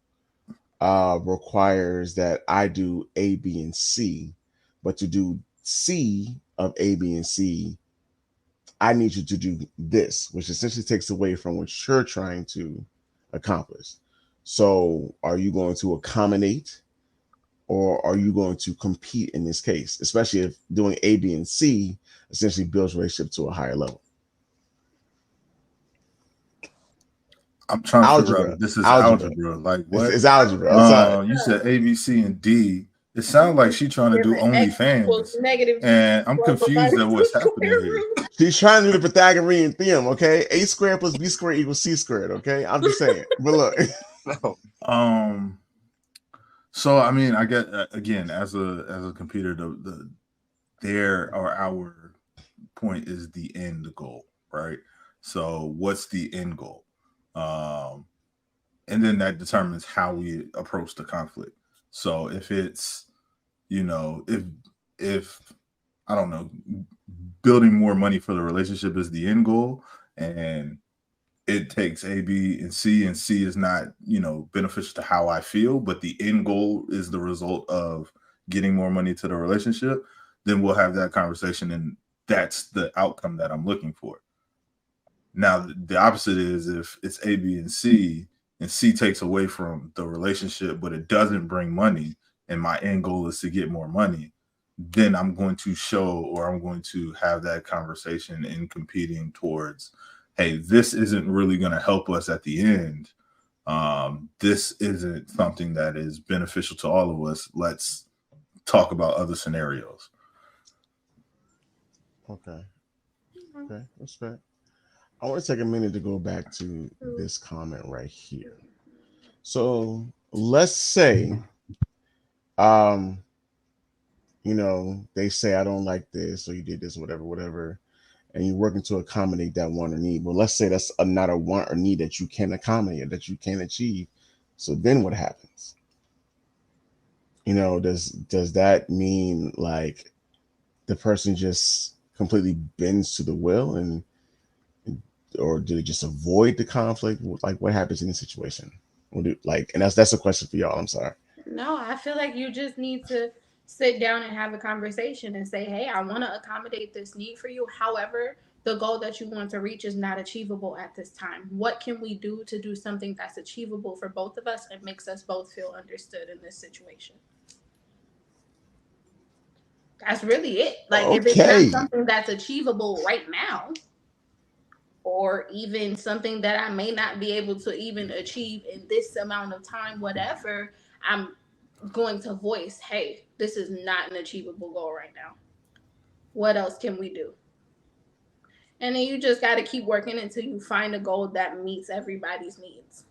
requires that I do A, B, and C, but to do C of A, B, and C, I need you to do this, which essentially takes away from what you're trying to accomplish. So are you going to accommodate, or are you going to compete in this case, especially if doing A, B, and C essentially builds relationship to a higher level? I'm trying to figure out. This is algebra. Like what? It's algebra. You said A, B, C, and D. It sounds like she's trying to do OnlyFans, and I'm confused at what's happening here. She's trying to do the Pythagorean theorem. Okay, A squared plus B squared equals C squared. Okay, I'm just saying. But look, so I mean, I get again as a computer, our point is the end goal, right? So what's the end goal? And then that determines how we approach the conflict. So if it's, if I don't know, building more money for the relationship is the end goal, and it takes A, B, and C is not, beneficial to how I feel, but the end goal is the result of getting more money to the relationship, then we'll have that conversation, and that's the outcome that I'm looking for. Now, the opposite is if it's A, B, and C takes away from the relationship, but it doesn't bring money, and my end goal is to get more money, then I'm going to show, or I'm going to have that conversation in competing towards, hey, this isn't really going to help us at the end. This isn't something that is beneficial to all of us. Let's talk about other scenarios. Okay, respect. I want to take a minute to go back to this comment right here. So let's say, they say, I don't like this, or you did this, whatever, and you're working to accommodate that want or need. But let's say that's not a want or need that you can accommodate, or that you can achieve. So then what happens? Does that mean like the person just completely bends to the will, or do they just avoid the conflict? Like, what happens in the situation? And that's a question for y'all. I'm sorry. No, I feel like you just need to sit down and have a conversation and say, hey, I want to accommodate this need for you. However, the goal that you want to reach is not achievable at this time. What can we do to do something that's achievable for both of us and makes us both feel understood in this situation? That's really it. Like, if it's not something that's achievable right now, or even something that I may not be able to even achieve in this amount of time, whatever, I'm going to voice, hey, this is not an achievable goal right now. What else can we do? And then you just got to keep working until you find a goal that meets everybody's needs.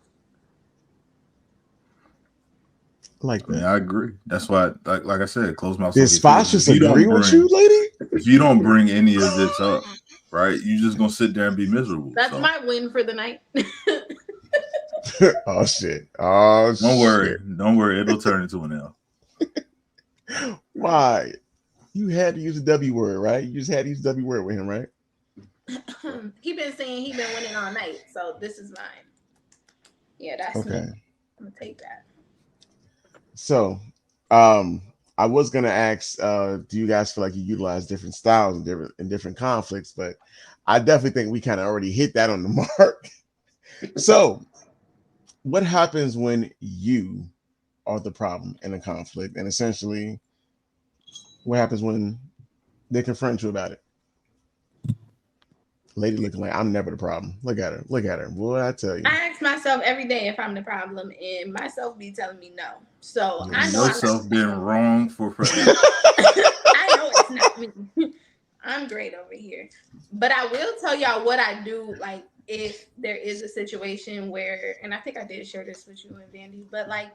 Like that. I agree. That's why, like I said, close mouth. Did F.I.S.H just agree with you, lady? If you don't bring any of this up, right, you just gonna sit there and be miserable. That's my win for the night. Oh shit! Don't worry. It'll turn into an L. Why? You had to use the W word, right? You just had to use the W word with him, right? He been saying he been winning all night, so this is mine. Yeah, that's Okay. me. I'm gonna take that. So, I was gonna ask, do you guys feel like you utilize different styles in different conflicts? But I definitely think we kind of already hit that on the mark. So, what happens when you are the problem in a conflict, and essentially, what happens when they confront you about it? Lady looking like I'm never the problem. Look at her. Look at her. Boy, I tell you. I ask myself every day if I'm the problem, and myself be telling me no. So Yeah, I know I'm not yourself the being problem. wrong for forever. I know it's not me. I'm great over here. But I will tell y'all what I do, like, if there is a situation where, and I think I did share this with you and Vandy, but like,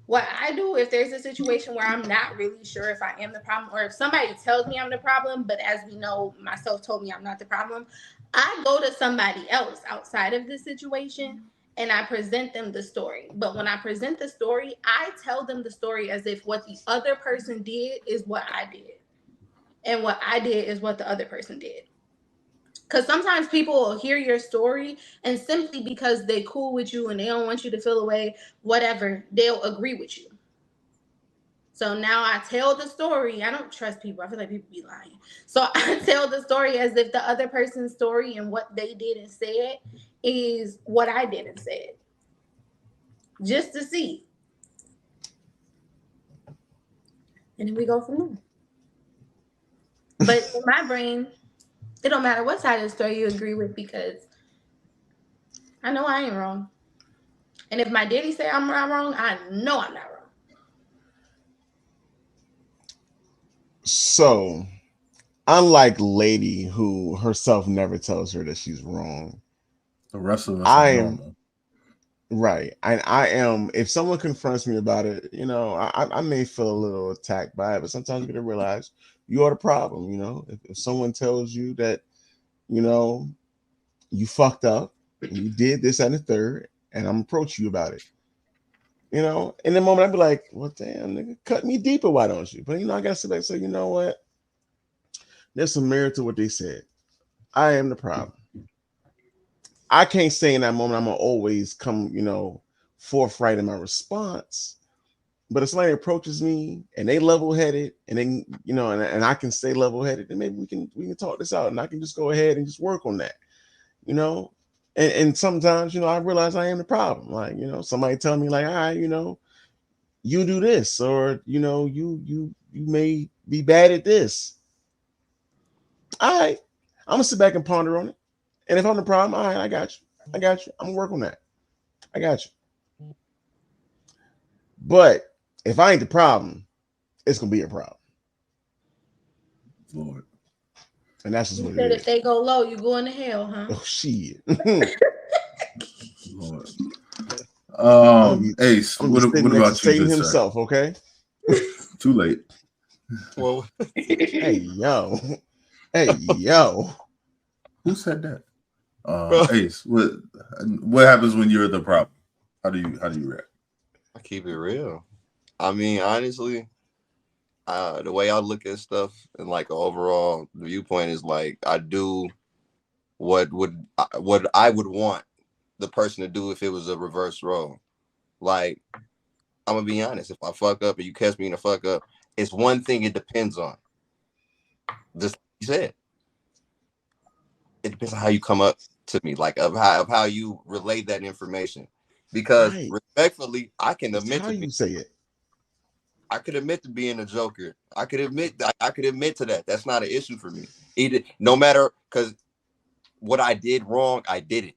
what I do if there's a situation where I'm not really sure if I am the problem, or if somebody tells me I'm the problem, but as we know, myself told me I'm not the problem, I go to somebody else outside of this situation and I present them the story. But when I present the story, I tell them the story as if what the other person did is what I did, and what I did is what the other person did. Because sometimes people will hear your story, and simply because they cool with you and they don't want you to feel away, whatever, they'll agree with you. So now I tell the story. I don't trust people. I feel like people be lying. So I tell the story as if the other person's story and what they did and said is what I did and said, just to see. And then we go from there. But in my brain, it don't matter what side of the story you agree with, because I know I ain't wrong. And if my daddy say I'm not wrong, I know I'm not wrong. So, unlike Lady, who herself never tells her that she's wrong, The rest of us are I am normal. right. And I am, if someone confronts me about it, I may feel a little attacked by it, but sometimes you gotta realize you are the problem. If someone tells you that, you know, you fucked up and you did this and the third, and I'm approach you about it. In the moment I'd be like, well, damn, nigga, cut me deeper, why don't you? But I gotta sit back and say, you know what? There's some merit to what they said. I am the problem. I can't say in that moment I'm gonna always come, forthright in my response. But if somebody approaches me and they level headed, and then and I can stay level headed, then maybe we can talk this out, and I can just go ahead and just work on that. you know. And sometimes, I realize I am the problem. Like, somebody tell me like, all right, you do this, or you may be bad at this. All right, I'm gonna sit back and ponder on it. And if I'm the problem, all right, I got you. I got you. I'm gonna work on that. I got you. But if I ain't the problem, it's gonna be a problem. Lord. And that's just You what it said if is. they go low, you going to hell, huh? Oh shit. Lord. I'm gonna be Ace, I'm gonna be what sitting next to about you, Satan good sir? himself, okay? Too late. Well, Hey yo. Hey yo. Who said that? bro, Ace, what happens when you're the problem? How do you react? I keep it real. I mean, honestly, the way I look at stuff and like overall viewpoint is like I do what I would want the person to do if it was a reverse role. Like, I'm gonna be honest. If I fuck up and you catch me in a fuck up, it's one thing it depends on. Just like you said, it depends on how you come up to me, like of how you relate that information. Because Right. respectfully, I can It's admit how to you say it. I could admit to being a joker. I could admit that. I could admit to that. That's not an issue for me. Either, no matter, because what I did wrong, I did it.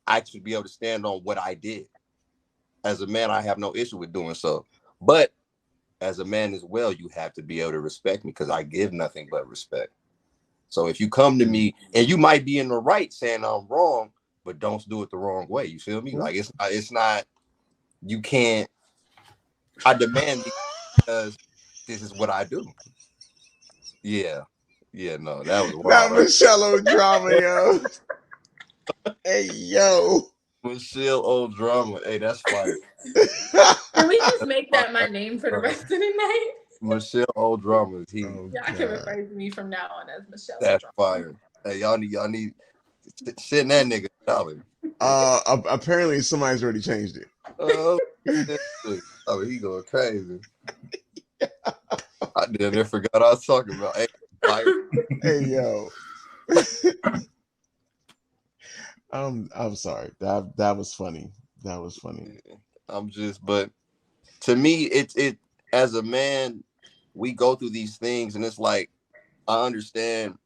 I should be able to stand on what I did. As a man, I have no issue with doing so. But as a man as well, you have to be able to respect me because I give nothing but respect. So if you come to me and you might be in the right saying I'm wrong, but don't do it the wrong way. You feel me? Like it's not. You can't. I demand because this is what I do. Yeah. Yeah, no, that was Not wild. Michelle drama, yo. Hey yo. Michelle old drama. Hey, that's fire. Can we just make Fire. that my name for the rest of the night? Michelle O drama is heat. Oh, Y'all can refer to me from now on as Michelle. That's fire. Hey, y'all need send that nigga $1. Apparently somebody's already changed it. Oh, he going crazy. I damn near forgot I was talking about. Hey, fire. Hey yo. I'm sorry. That was funny. That was funny. But to me, it as a man, we go through these things, and it's like I understand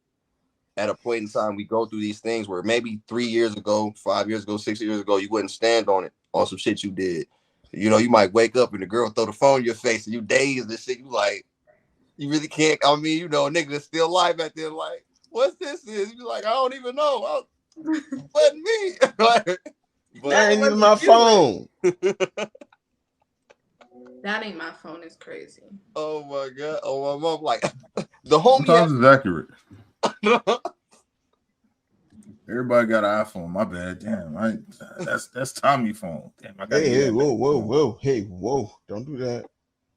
at a point in time we go through these things where maybe 3 years ago, 5 years ago, 6 years ago, you wouldn't stand on it on some shit you did. You know, you might wake up and the girl throw the phone in your face and you dazed and shit. You like, you really can't. I mean, you know, a nigga that's still alive at there, like, what's this is? You like, I don't even know. Wasn't me. Like, but that ain't even my phone. That ain't my phone. Is crazy. Oh my god. Oh my mom. Like the homie. Sometimes it's accurate. Everybody got an iPhone. My bad. Damn. That's Tommy phone. Damn. I gotta Hey, whoa. Hey, whoa. Don't do that.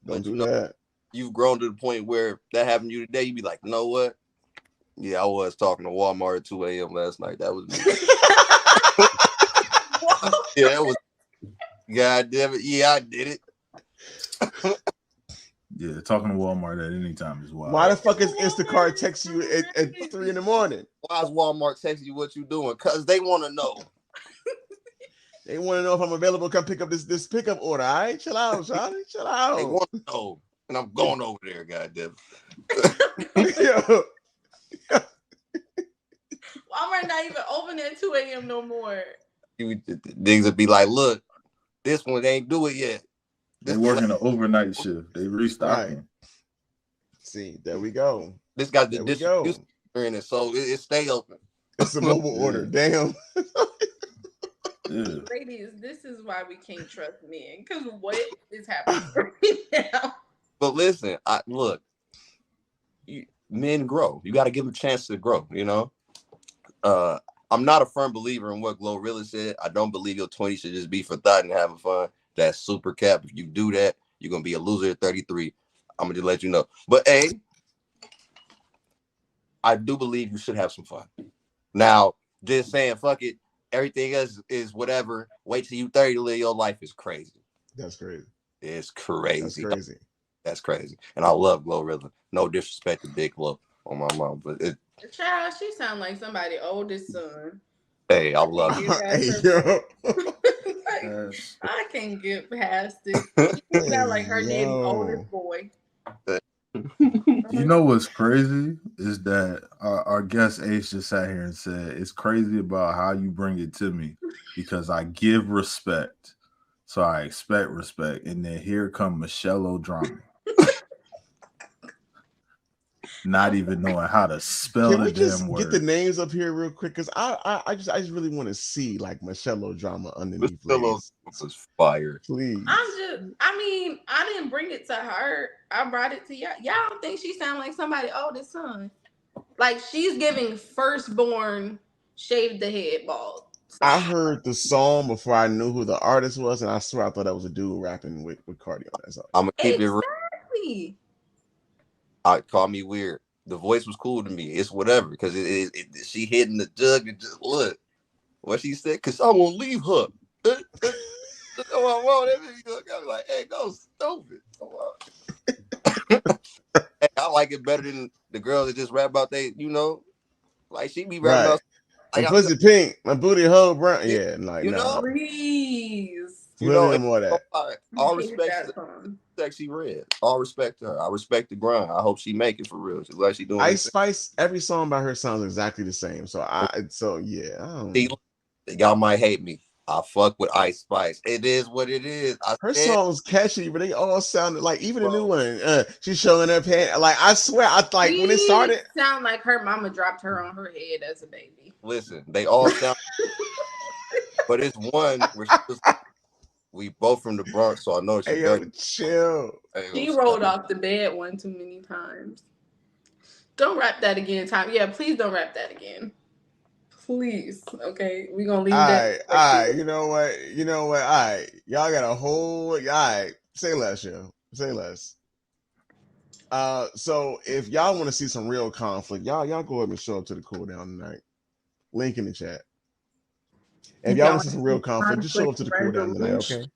Don't do that. You've grown to the point where that happened to you today. You be like, you know what? Yeah, I was talking to Walmart at 2 a.m. last night. That was me. Yeah, that was. God damn it. Yeah, I did it. Yeah, talking to Walmart at any time is wild. Why the fuck is Instacart text you at 3 a.m? Why is Walmart texting you what you doing? Because they want to know. They want to know if I'm available to come pick up this pickup order. All right, chill out, Charlie. Chill out. They want to know. And I'm going over there, goddamn. Yo. Walmart not even open at 2 a.m. no more. Niggas would be like, look, this one ain't do it yet. They working an overnight shift. They restocking. Right. See, there we go. This got the distribution in it, so it stay open. It's a mobile order. Damn. Yeah. Ladies, this is why we can't trust men. Because what is happening right now? But listen, men grow. You got to give them a chance to grow, you know? I'm not a firm believer in what Glorilla said. I don't believe your 20 should just be for thought and having fun. That's super cap. If you do that, you're going to be a loser at 33. I'm going to just let you know. But, hey, I do believe you should have some fun. Now, just saying, fuck it, everything else is whatever. Wait till you 30 to live your life is crazy. That's crazy. It's crazy. That's crazy. That's crazy. And I love Glorilla. No disrespect to Big Glow on my mom, but it. Child, she sound like somebody's oldest son. Hey, I love you. Hey, yo. I can't get past it. She sound like her daddy's oldest boy. You know what's crazy is that our guest H just sat here and said it's crazy about how you bring it to me because I give respect, so I expect respect, and then here come Michelle O'Drama, not even knowing how to spell the damn word. Get the names up here real quick because I just really want to see like Michelle O'Drama underneath. Michelle was fire. Please. I didn't bring it to her. I brought it to y'all. Y'all don't think she sound like somebody's oldest son? Like she's giving firstborn shaved the head bald. I heard the song before I knew who the artist was, and I swear I thought that was a dude rapping with Cardi on that song. I'm gonna keep it real. Call me weird. The voice was cool to me. It's whatever because she hitting the jug and just look what she said. Cause I won't leave her. I'm like, hey, go stupid. Hey, I like it better than the girls that just rap about they, you know, like she be rapping about. Like, my pussy pink, my booty hole brown. Yeah, like you know, please. You know, more that. All respect to Sexy Red. All respect to her. I respect the grind. I hope she make it for real. She's like she doing. Ice-Spice. Every song by her sounds exactly the same. So y'all might hate me. I fuck with Ice-Spice. It is what it is. Her songs catchy, but they all sounded like even the new one. She's showing her pants. Like I swear, when it started, sound like her mama dropped her on her head as a baby. Listen, they all sound, but it's one where she was. We both from the Bronx, so I know she's chill. She rolled off the bed one too many times. Don't rap that again, Tom. Yeah, please don't rap that again. Please. Okay, we're gonna leave that. All right. You know what? All right. Y'all got a whole. All right. Say less, yo. Say less. So if y'all want to see some real conflict, y'all go ahead and show up to the cool down tonight. Link in the chat. If If y'all y'all want to want see some to real see conflict, just show up conflict to the cool down tonight, resolution okay?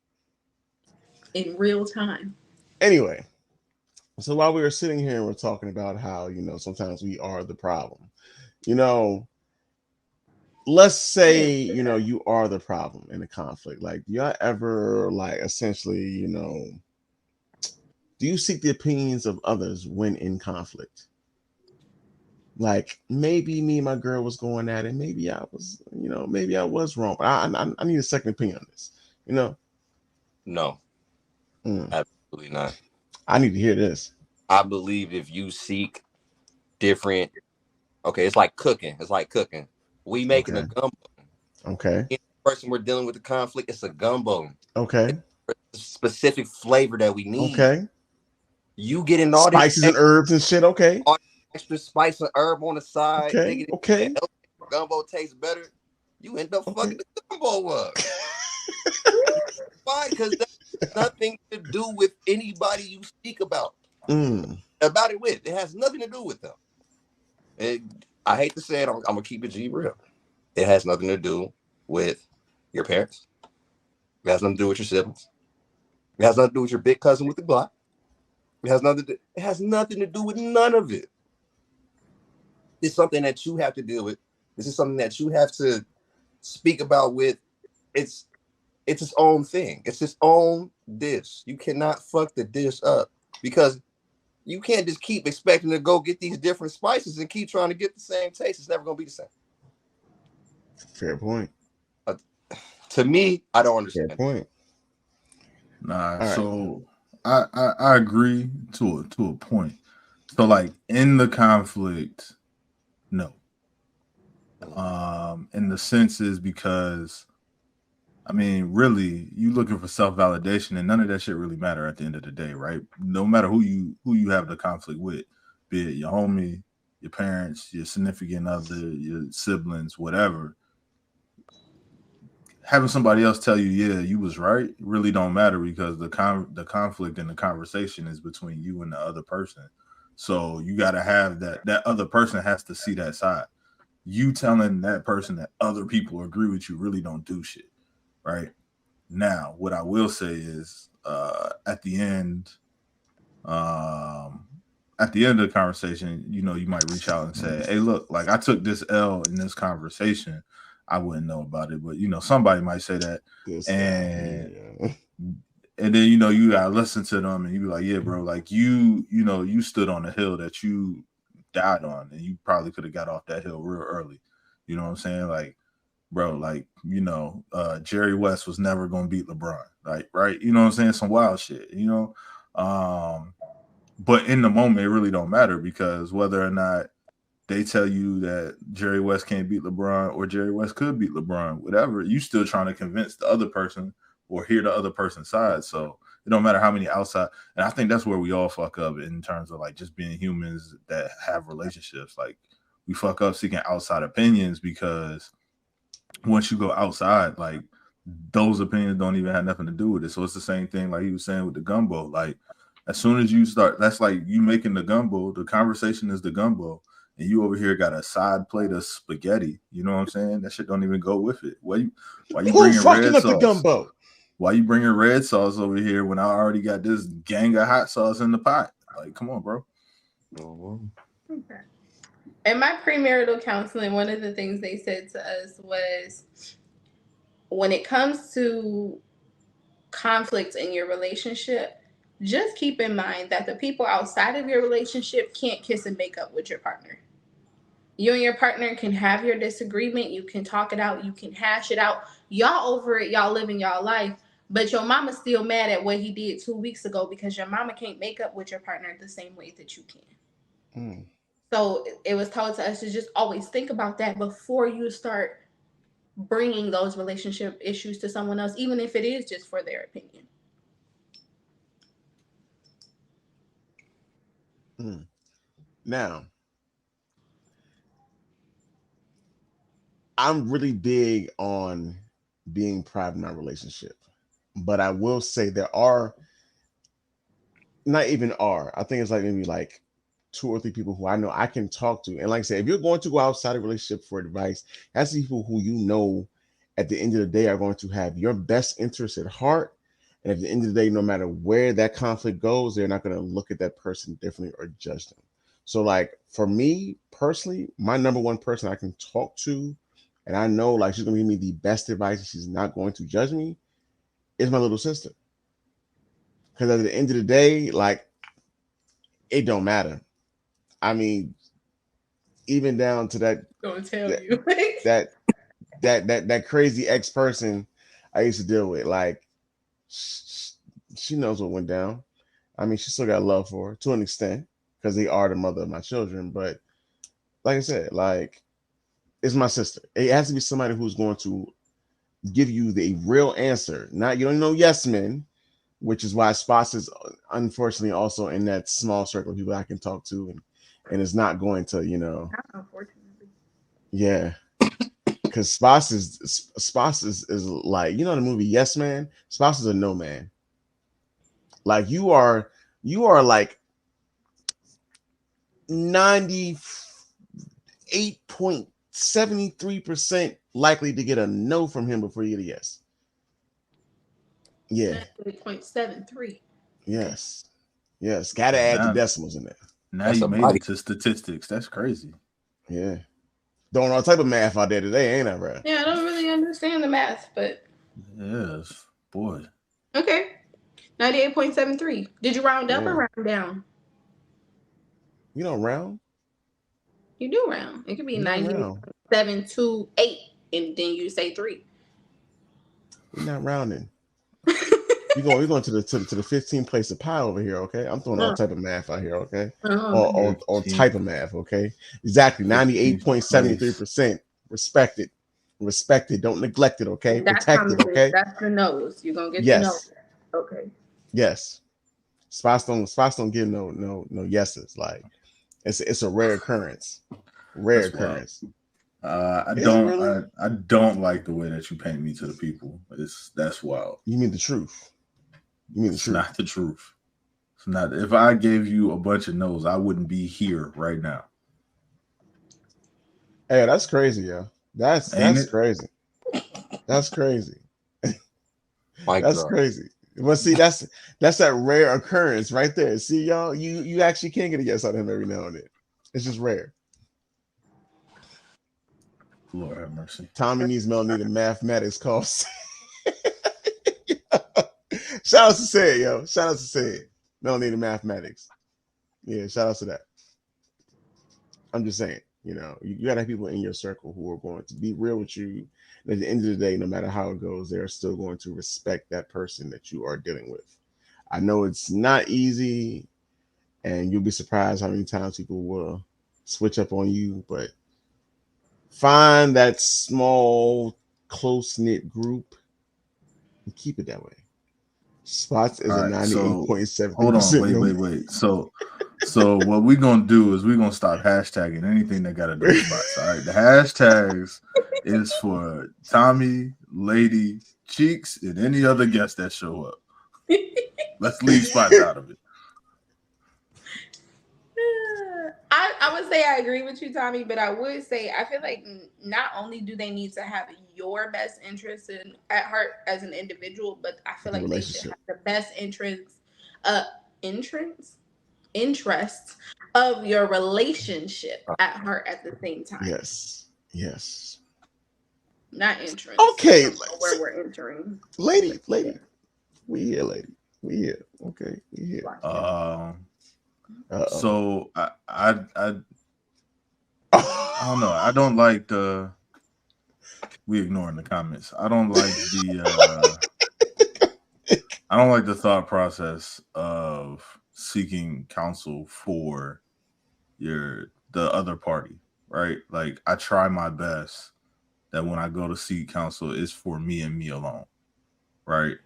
in real time. Anyway, so while we were sitting here and we're talking about how, sometimes we are the problem, you know, let's say, you are the problem in a conflict. Like, do y'all ever, like, essentially, do you seek the opinions of others when in conflict? Like, maybe me and my girl was going at it. Maybe I was, maybe I was wrong. But I need a second opinion on this, No, Mm. absolutely not. I need to hear this. I believe if you seek different, okay, it's like cooking. It's like cooking. We making a Okay. gumbo. Okay. Each person we're dealing with the conflict, it's a gumbo. Okay. It's a specific flavor that we need. Okay. You getting Spices and herbs and shit. Okay. all this extra spice and herb on the side, Okay. thinking it Okay. helps the gumbo taste better. You end up Okay. fucking the gumbo up. Why? Because that's nothing to do with anybody you speak about Mm. it with. It has nothing to do with them. I hate to say it, I'm gonna keep it G real. It has nothing to do with your parents. It has nothing to do with your siblings. It has nothing to do with your big cousin with the Glock. It has nothing to do with none of it. It's something that you have to deal with. This is something that you have to speak about with. It's it's its own thing. It's its own dish. You cannot fuck the dish up because you can't just keep expecting to go get these different spices and keep trying to get the same taste. It's never gonna be the same. Fair point. Uh, to me, I don't Fair understand. point. Nah, All right. so I agree to a point. So like in the conflict, no. In the sense is because I mean, really, you looking for self-validation and none of that shit really matter at the end of the day, right? No matter who you have the conflict with, be it your homie, your parents, your significant other, your siblings, whatever. Having somebody else tell you, yeah, you was right, really don't matter because the conflict and the conversation is between you and the other person. So you got to have that other person has to see that side. You telling that person that other people agree with you really don't do shit, right? Now, what I will say is, um, at the end of the conversation, you might reach out and say, "Hey, look, like I took this L in this conversation. I wouldn't know about it, but somebody might say that, This guy and here. and then you gotta listen to them, and you be like, yeah, bro, like you stood on a hill that you died on, and you probably could have got off that hill real early. You know what I'm saying? Like, bro, like, Jerry West was never gonna beat LeBron. Like, right? You know what I'm saying? Some wild shit, But in the moment, it really don't matter because whether or not they tell you that Jerry West can't beat LeBron or Jerry West could beat LeBron, whatever, you still trying to convince the other person or hear the other person's side. So it don't matter how many outside. And I think that's where we all fuck up in terms of like just being humans that have relationships. Like we fuck up seeking outside opinions because once you go outside, like those opinions don't even have nothing to do with it. So it's the same thing like he was saying with the gumbo. Like as soon as you start, that's like you making the gumbo. The conversation is the gumbo, and you over here got a side plate of spaghetti. You know what I'm saying? That shit don't even go with it. Why you Who bringing fucking red up the sauce? gumbo? Why you bringing red sauce over here when I already got this gang of hot sauce in the pot? Like, come on, bro. Okay. In my premarital counseling, one of the things they said to us was when it comes to conflict in your relationship, just keep in mind that the people outside of your relationship can't kiss and make up with your partner. You and your partner can have your disagreement, you can talk it out, you can hash it out. Y'all over it, y'all living y'all life. But your mama's still mad at what he did 2 weeks ago because your mama can't make up with your partner the same way that you can. Mm. So it was told to us to just always think about that before you start bringing those relationship issues to someone else, even if it is just for their opinion. Mm. Now, I'm really big on being private in our relationship, but I will say there are not even are. I think it's like maybe like 2 or 3 people who I know I can talk to. And like I said, if you're going to go outside a relationship for advice, that's people who you know at the end of the day are going to have your best interest at heart. And at the end of the day, no matter where that conflict goes, they're not going to look at that person differently or judge them. So, like for me personally, my number one person I can talk to, and I know like she's going to give me the best advice and she's not going to judge me, is my little sister. Because at the end of the day, like it don't matter. I mean, even down to Gonna tell that you. that that crazy ex person I used to deal with. Like she knows what went down. I mean, she still got love for her to an extent because they are the mother of my children. But like I said, like it's my sister. It has to be somebody who's going to give you the real answer. Not you don't know yes men, which is why Spots is unfortunately also in that small circle of people I can talk to, and is not going to Unfortunately. yeah. Because Spots is like the movie Yes Man. Spots is a no man. Like you are like 98.73% likely to get a no from him before you get a yes. Yeah. 98.73. Yes. Yes. Gotta And add the now, decimals in there. now That's you a made body. it to statistics. That's crazy. Yeah. Doing all type of math out there today, ain't I, bro? Yeah, I don't really understand the math, but Yes, boy. okay. 98.73. Did you round up or Yeah. round down? You don't round. You do round. It could be You don't round. 98.728, and then you say 3. We're not rounding. We're going to the 15th place of pi over here, okay? I'm throwing all type of math out here, okay? All type 15th, of math, okay? Exactly. 15th place. 98.73%. Respect it. Respect it. Don't neglect it, okay? That's Protect it, promises. okay? That's the nose. You're gonna get the nose. Yes. Okay. Yes. Spots don't give no yeses. Like it's a rare occurrence. Rare That's wild. occurrence. I Is it don't really? I don't like the way that you paint me to the people. That's wild. You mean the truth. You mean the It's truth. not the truth. It's not. If I gave you a bunch of no's, I wouldn't be here right now. Hey, that's crazy, yo. That's Ain't that's it? crazy. That's crazy. Mic That's drop. crazy. But see, that's that rare occurrence right there. See, y'all, you actually can get a yes out of him every now and then. It's just rare. Lord have mercy. Tommy needs Melanie to mathematics course. Shout out to Say It, yo. Shout out to Say It. Melanie to mathematics. Yeah, shout out to that. I'm just saying, you gotta have people in your circle who are going to be real with you. And at the end of the day, no matter how it goes, they're still going to respect that person that you are dealing with. I know it's not easy, and you'll be surprised how many times people will switch up on you, but find that small, close knit group and keep it that way. Spots is All a right. So hold on. 98.73% Wait, no. wait, wait. So what we're gonna do is we're gonna stop hashtagging anything that got to do with spots. All right. The hashtags is for Tommy, Lady, Cheeks, and any other guests that show up. Let's leave spots out of it. I would say I agree with you, Tommy, but I would say I feel like not only do they need to have your best interests at heart as an individual, but I feel The like they should relationship. have the best interests interests of your relationship at heart at the same time. Yes. Yes. Not entrance. I Okay. don't know where we're entering. Lady, Yeah. we here, lady. We here. Okay, we here. Uh-oh. So I don't know. I don't like the. We ignoring the comments. I don't like the. I don't like the thought process of seeking counsel for the other party, right? Like I try my best that when I go to seek counsel, it's for me and me alone, right?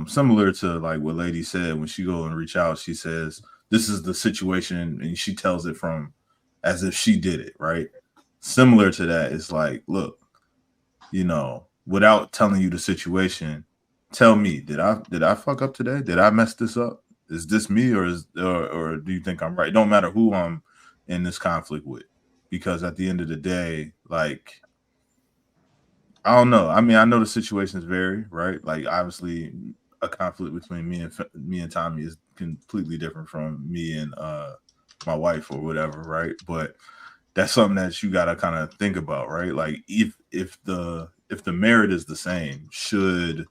Similar to like what Lady said when she go and reach out, she says this is the situation, and she tells it from as if she did it, right? Similar to that, it's like, look, without telling you the situation, tell me, did I fuck up today? Did I mess this up? is this me or do you think I'm right? It don't matter who I'm in this conflict with, because at the end of the day, like, I don't know. I mean, I know the situations vary, right? Like, obviously, a conflict between me and Tommy is completely different from me and my wife or whatever, right? But that's something that you gotta kind of think about, right? Like, if the merit is the same, should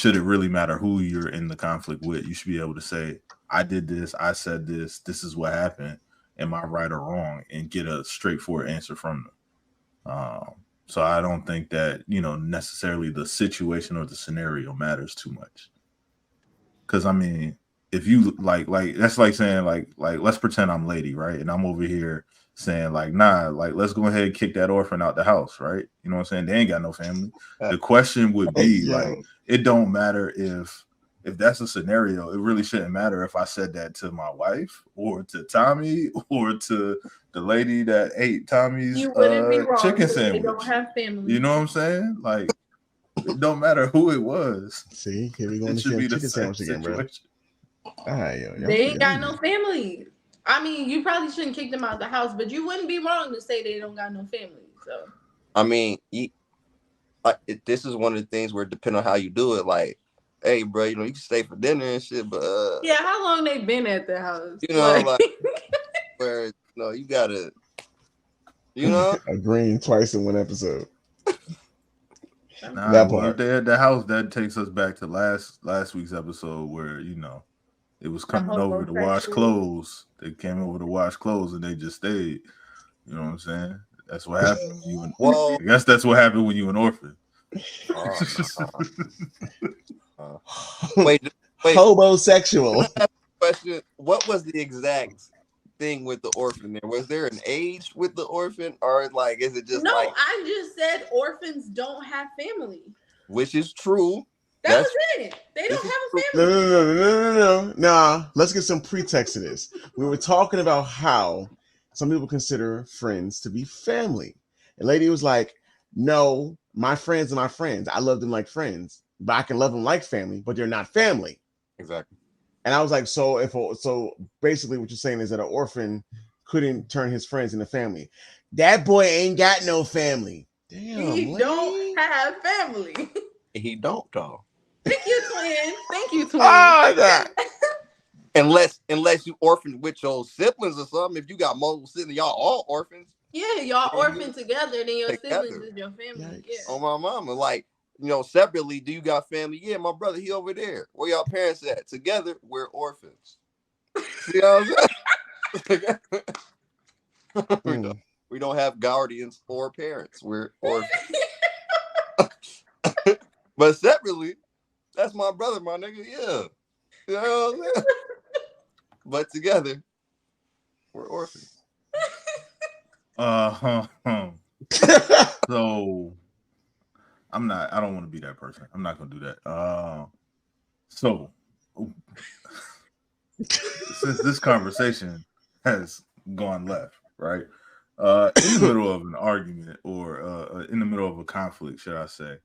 it really matter who you're in the conflict with? You should be able to say, I did this, I said this, this is what happened. Am I right or wrong? And get a straightforward answer from them. So I don't think that, necessarily the situation or the scenario matters too much. Because, I mean, if you like that's like saying like let's pretend I'm Lady, right? And I'm over here saying like, nah, like, let's go ahead and kick that orphan out the house, right? You know what I'm saying? They ain't got no family. The question would be like, it don't matter if that's a scenario. It really shouldn't matter if I said that to my wife or to Tommy or to the lady that ate Tommy's chicken sandwich. They don't have family. You know what I'm saying? Like, it don't matter who it was. See, here we go into the chicken sandwich again, bro. They ain't got no family. I mean, you probably shouldn't kick them out the house, but you wouldn't be wrong to say they don't got no family. So, I mean, this is one of the things where it depends on how you do it. Like, hey, bro, you can stay for dinner and shit, but yeah, how long they been at the house? Like where you gotta, agreeing twice in one episode. Nah, that part. If they're at the house, that takes us back to last week's episode where it was coming over to wash clothes. They came over to wash clothes and they just stayed. You know what I'm saying? That's what happened. I guess that's what happened when you an orphan. Wait. Homosexual. Question: what was the exact thing with the orphan there? Was there an age with the orphan, or like is it just I just said orphans don't have family. Which is true. That was it. They don't have a family. No. Let's get some pretext to this. We were talking about how some people consider friends to be family. And lady was like, no, my friends are my friends. I love them like friends, but I can love them like family, but they're not family. Exactly. And I was like, so basically what you're saying is that an orphan couldn't turn his friends into family. That boy ain't got no family. Damn, he don't have family. He don't, though. Thank you, twin. Oh, God. Unless you orphaned with your siblings or something. If you got multiple siblings, y'all all orphans. Yeah, y'all orphaned together, then your siblings is your family. Yeah. On my mama, like, separately, do you got family? Yeah, my brother, he over there. Where y'all parents at? Together, we're orphans. See what I'm saying? We don't have guardians or parents. We're orphans. But separately, that's my brother, my nigga. Yeah. You know what I'm saying? But together, we're orphans. So I don't want to be that person. I'm not gonna do that. So since this conversation has gone left, right? In the middle of an argument or in the middle of a conflict, should I say,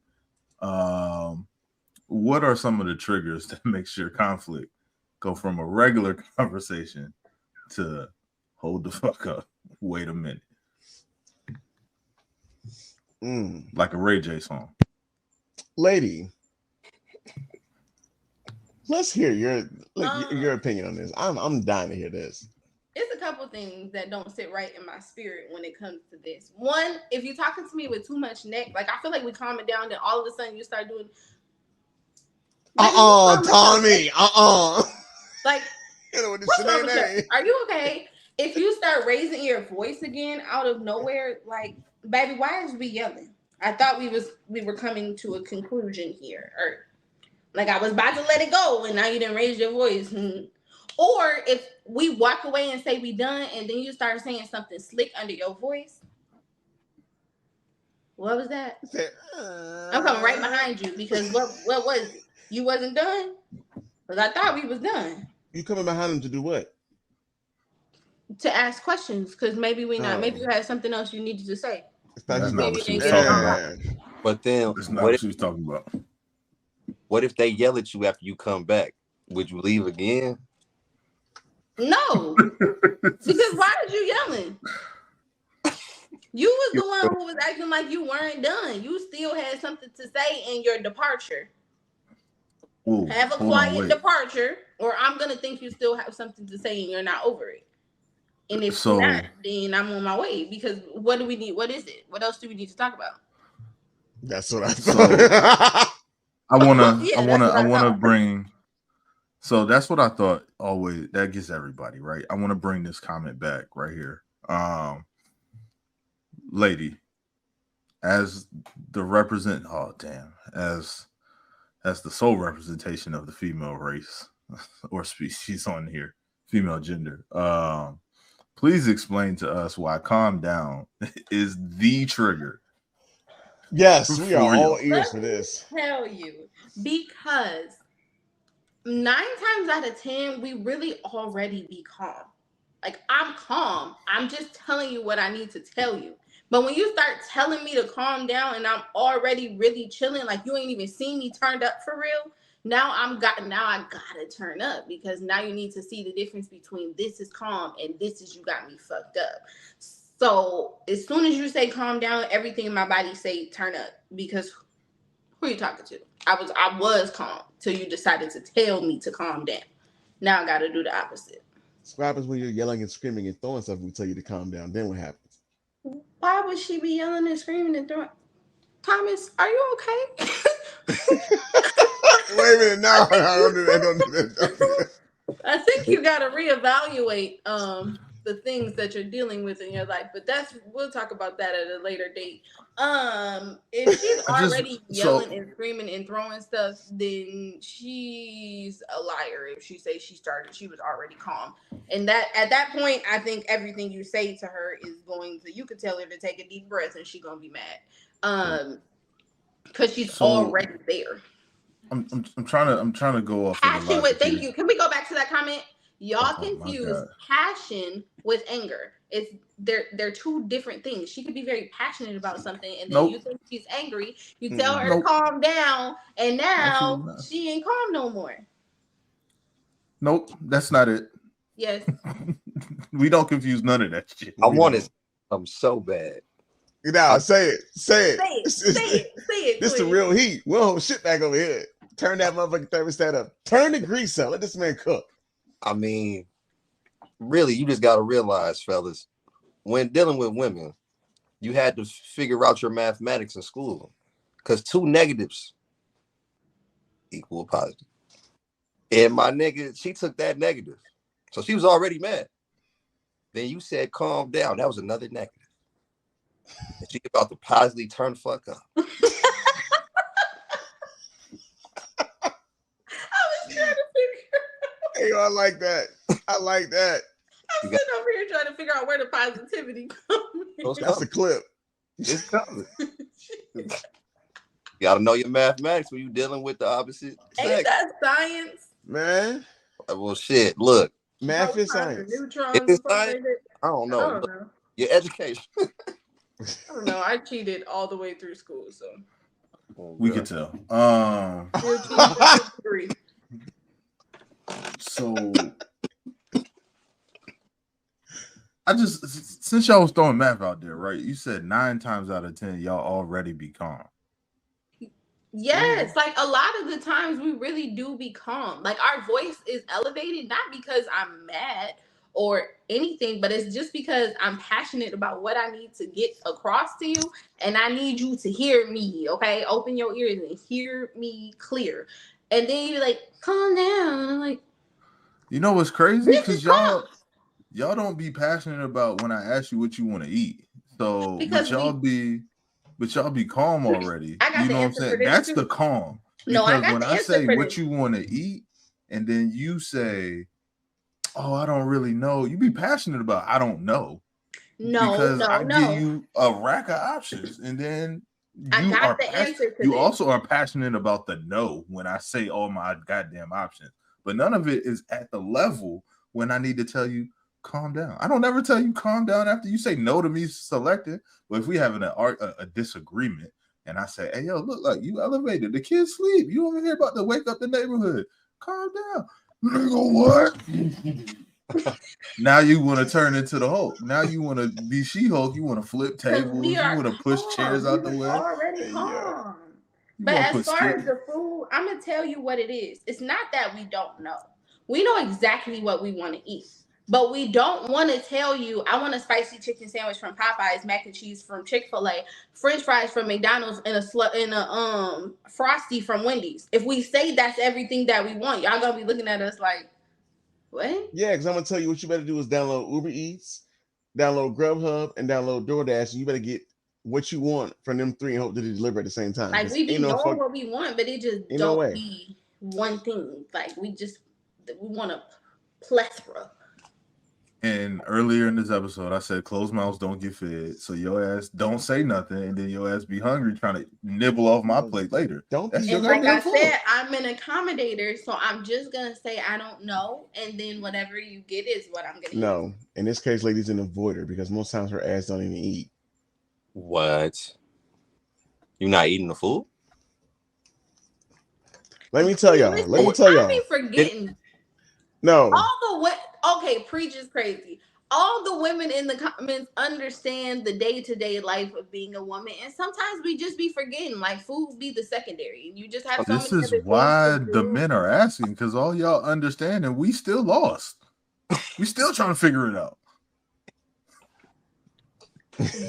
what are some of the triggers that makes your conflict go from a regular conversation to hold the fuck up? Wait a minute. Like a Ray J song. Lady, let's hear your opinion on this. I'm dying to hear this. It's a couple things that don't sit right in my spirit when it comes to this. One, if you're talking to me with too much neck, like I feel like we calm it down, then all of a sudden you start doing Tommy. Like, what's wrong with you? Are you okay? If you start raising your voice again out of nowhere, like, baby, why is we yelling? I thought we were coming to a conclusion here, or like I was about to let it go, and now you didn't raise your voice. Or if we walk away and say we done, and then you start saying something slick under your voice. What was that? I'm coming right behind you because what was it? You wasn't done? Because I thought we was done. You coming behind him to do what? To ask questions, because maybe we not. Maybe you had something else you needed to say. That's not what she was talking about. But then, that's not what she was talking about. What if they yell at you after you come back? Would you leave again? No. Because why is you yelling? You was the one who was acting like you weren't done. You still had something to say in your departure. Ooh, have a quiet departure, or I'm gonna think you still have something to say and you're not over it. And if not, then I'm on my way. Because what do we need? What is it? What else do we need to talk about? That's what I thought. I wanna bring. So that's what I thought. Always that gets everybody right. I want to bring this comment back right here. Lady, as the as the sole representation of the female race or species on here, female gender. Please explain to us why calm down is the trigger. Yes, we are all ears for this. Tell you, because 9 times out of 10, we really already be calm. Like, I'm calm. I'm just telling you what I need to tell you. But when you start telling me to calm down and I'm already really chilling, like you ain't even seen me turned up for real, now I gotta turn up, because now you need to see the difference between this is calm and this is you got me fucked up. So as soon as you say calm down, everything in my body say turn up, because who are you talking to? I was calm till you decided to tell me to calm down. Now I gotta do the opposite. What happens when you're yelling and screaming and throwing stuff and we tell you to calm down? Then what happens? Why would she be yelling and screaming and throwing? Thomas, are you okay? Wait a minute, no, don't do that. I think you gotta reevaluate the things that you're dealing with in your life, but we'll talk about that at a later date. If she's already yelling and screaming and throwing stuff, then she's a liar. If she says she was already calm, and that at that point, I think everything you say to her is you could tell her to take a deep breath, and she's gonna be mad, because she's already there. I'm trying to go off. Passion with thank you. Can we go back to that comment? Y'all confuse passion with anger. They're two different things. She could be very passionate about something, and then you think she's angry. You tell her to calm down, and now she ain't calm no more. Nope, that's not it. Yes. We don't confuse none of that shit. I want it. I'm so bad. Now say it. Say it. This the real heat. We'll hold shit back over here. Turn that motherfucking thermostat up. Turn the grease up. Let this man cook. I mean, really, you just got to realize, fellas, when dealing with women, you had to figure out your mathematics in school, because 2 negatives equal a positive. And my nigga, she took that negative. So she was already mad. Then you said, calm down. That was another negative. And she about to positively turn the fuck up. I was trying to figure Hey, I like that. I'm sitting over here trying to figure out where the positivity comes. That's a clip. It's coming. You gotta know your mathematics when you're dealing with the opposite sex. Ain't that science? Man. Well, shit, look. Math is science. It's science? I don't know. Your education. I don't know. I cheated all the way through school, so. We could tell. So since y'all was throwing math out there, right? You said 9 times out of 10, y'all already be calm. Yes, like a lot of the times we really do be calm. Like our voice is elevated, not because I'm mad or anything, but it's just because I'm passionate about what I need to get across to you, and I need you to hear me, okay? Open your ears and hear me clear. And then you're like, calm down. And I'm like, you know what's crazy? Because y'all don't be passionate about when I ask you what you want to eat. So but y'all be calm already. You know what I'm saying? That's the calm. Because when I say what you want to eat, and then you say, oh, I don't really know. You be passionate about I don't know. I give you a rack of options, and then you also are passionate about the no when I say all my goddamn options. But none of it is at the level when I need to tell you calm down. I don't ever tell you calm down after you say no to me selecting. But if we having a disagreement and I say, hey, yo, look, like you elevated, the kids sleep. You over here about to wake up the neighborhood. Calm down. Nigga, what? Now you want to turn into the Hulk. Now you want to be She-Hulk. You want to flip tables. We You are want to push chairs out the We're way. already Hey, yo. calm. You But want to as put far skit. as the food, I'm gonna tell you what it is. It's not that we don't know. We know exactly what we want to eat. But we don't want to tell you, I want a spicy chicken sandwich from Popeyes, mac and cheese from Chick-fil-A, French fries from McDonald's, and a Frosty from Wendy's. If we say that's everything that we want, y'all gonna be looking at us like, what? Yeah, because I'm gonna tell you what you better do is download Uber Eats, download Grubhub, and download DoorDash, and you better get what you want from them three and hope that they deliver at the same time. Like Because we be knowing what we want, but it just ain't no don't way. be one thing. Like we want a plethora. And earlier in this episode, I said closed mouths don't get fed. So your ass don't say nothing, and then your ass be hungry trying to nibble off my plate later. Don't That's be. your And like goddamn I fault. said, I'm an accommodator, so I'm just gonna say I don't know, and then whatever you get is what I'm gonna eat. No, in this case, ladies, an avoider because most times her ass don't even eat. What? You not eating the food? Let me tell y'all. Let me tell I y'all. be forgetting. No, Okay, preach is crazy. All the women in the comments understand the day-to-day life of being a woman, and sometimes we just be forgetting. Like food be the secondary. You just have so This many is other why things to the do. men are asking, because all y'all understand, and we still lost. We still trying to figure it out.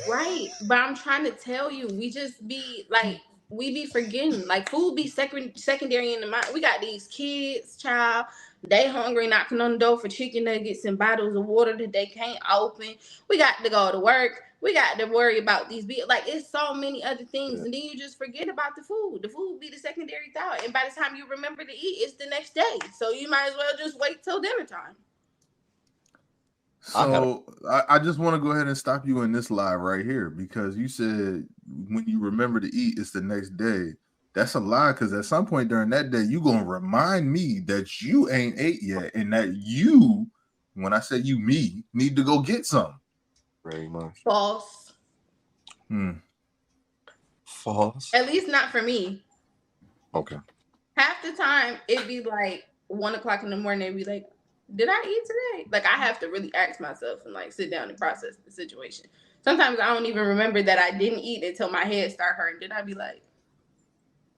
Right, but I'm trying to tell you, we just be like, we be forgetting. Like food be secondary in the mind. We got these kids, child. They hungry, knocking on the door for chicken nuggets and bottles of water that they can't open. We got to go to work. We got to worry about these. Like it's so many other things, and then you just forget about the food. The food be the secondary thought, and by the time you remember to eat, it's the next day. So you might as well just wait till dinner time. So I just want to go ahead and stop you in this live right here, because you said when you remember to eat, it's the next day. That's a lie, because at some point during that day, you're going to remind me that you ain't ate yet, and that you, when I say you, me, need to go get some. Very much. False. False. At least not for me. Okay. Half the time it'd be like 1 o'clock in the morning. It'd be like, did I eat today? Like I have to really ask myself and like sit down and process the situation. Sometimes I don't even remember that I didn't eat until my head start hurting. Then I'd be like,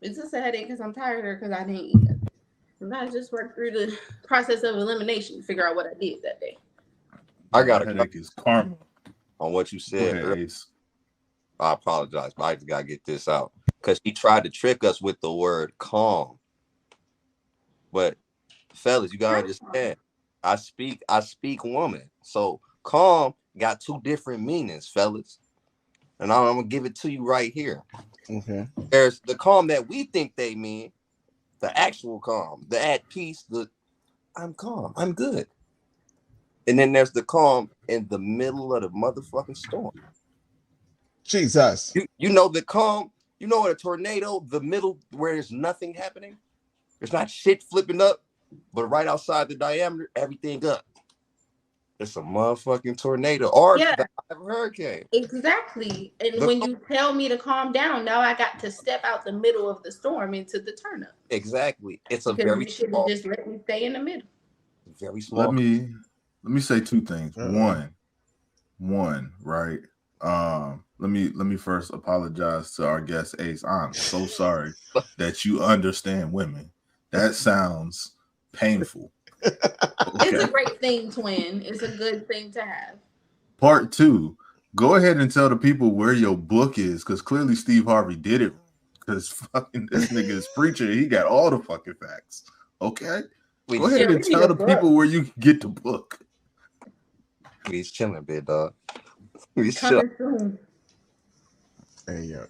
is this a headache because I'm tired or because I didn't eat? And I just work through the process of elimination to figure out what I did that day. I got a headache is karma. On what you said ahead, earlier. I apologize, but I just gotta get this out because he tried to trick us with the word calm. But fellas, you gotta understand. I speak woman. So calm got two different meanings, fellas. And I'm gonna give it to you right here. okay. There's the calm that we think they mean, the actual calm, the at peace, the I'm calm, I'm good. And then there's the calm in the middle of the motherfucking storm. Jesus. You know the calm, you know, a tornado, the middle where there's nothing happening. There's not shit flipping up, but right outside the diameter, everything up. It's a motherfucking tornado or the hurricane. Exactly. And when you tell me to calm down, now I got to step out the middle of the storm into the turn up. Exactly. It's a because very you should have just let me stay in the middle. Very small. Let me say two things. One, right? Let me first apologize to our guest Ace. I'm so sorry that you understand women. That sounds painful. Okay. It's a great thing, twin. It's a good thing to have. Part two, go ahead and tell the people where your book is, because clearly Steve Harvey did it. Because fucking this nigga is preacher. He got all the fucking facts. Okay? Go ahead and tell the people where you can get the book. He's chilling, big dog. He's coming soon. Hey, yo.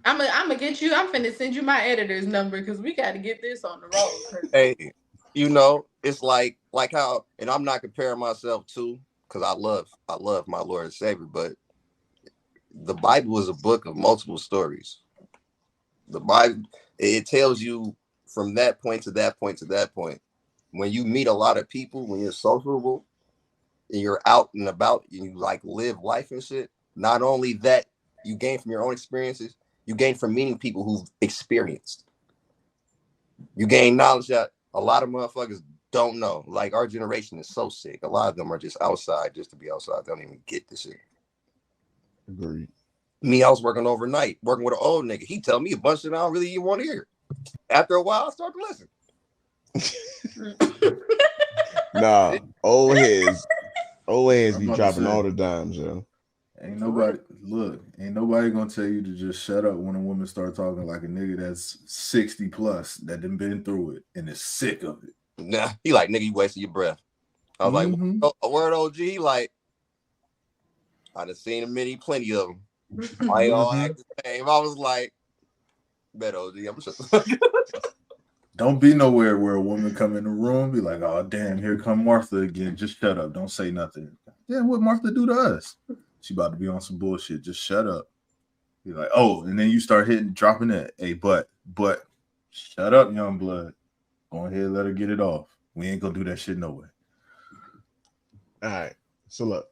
I'm gonna get you. I'm finna send you my editor's number because we got to get this on the road. Hey, you know, it's like how, and I'm not comparing myself to, because I love my Lord and Savior, but the Bible is a book of multiple stories. The Bible, it tells you from that point to that point to that point. When you meet a lot of people, when you're sociable and you're out and about and you like live life and shit, not only that you gain from your own experiences, you gain from meeting people who've experienced. You gain knowledge that a lot of motherfuckers don't know. Like, our generation is so sick. A lot of them are just outside just to be outside. They don't even get the shit. Agreed. Me, I was working overnight, working with an old nigga. He tell me a bunch of shit I don't really even want to hear. After a while, I start to listen. Nah, old heads I'm be about to dropping all say, the dimes, yo. ain't nobody gonna tell you to just shut up when a woman start talking like a nigga that's 60 plus that done been through it and is sick of it. Nah, he like, nigga, you wasting your breath. I was like, a word OG, he like, I done seen plenty of them. I all act the same. I was like, bet OG, I'm shut the fuck up. Don't be nowhere where a woman come in the room, be like, oh damn, here come Martha again. Just shut up. Don't say nothing. Damn, what Martha do to us? She about to be on some bullshit. Just shut up. Be like, oh, and then you start dropping it. Hey, but shut up, young blood. Go ahead, let her get it off. We ain't gonna do that shit no way. All right. So look,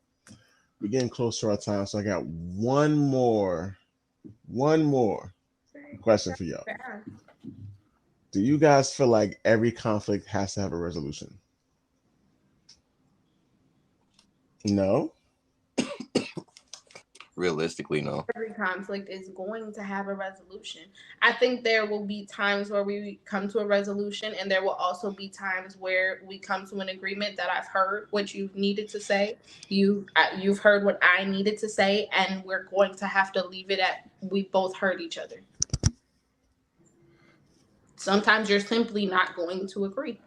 we're getting close to our time. So I got one more question for y'all. Do you guys feel like every conflict has to have a resolution? No. Realistically, no. Every conflict is going to have a resolution. I think there will be times where we come to a resolution, and there will also be times where we come to an agreement that I've heard what you needed to say. You've heard what I needed to say, and we're going to have to leave it at we both heard each other. Sometimes you're simply not going to agree.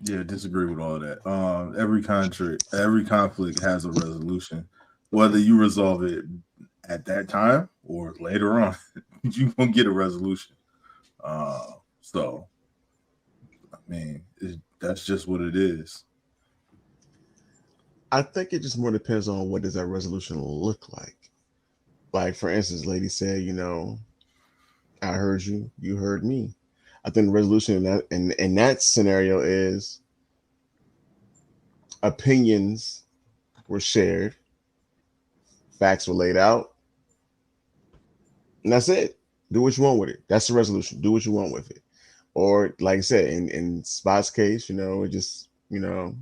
Yeah, disagree with all that. Every conflict has a resolution. Whether you resolve it at that time or later on, you gonna get a resolution. So I mean, that's just what it is. I think it just more depends on what does that resolution look like. Like for instance, lady said, I heard you, you heard me. I think the resolution in that scenario is opinions were shared, facts were laid out, and that's it. Do what you want with it. That's the resolution. Do what you want with it. Or like I said, in Spot's case, it just a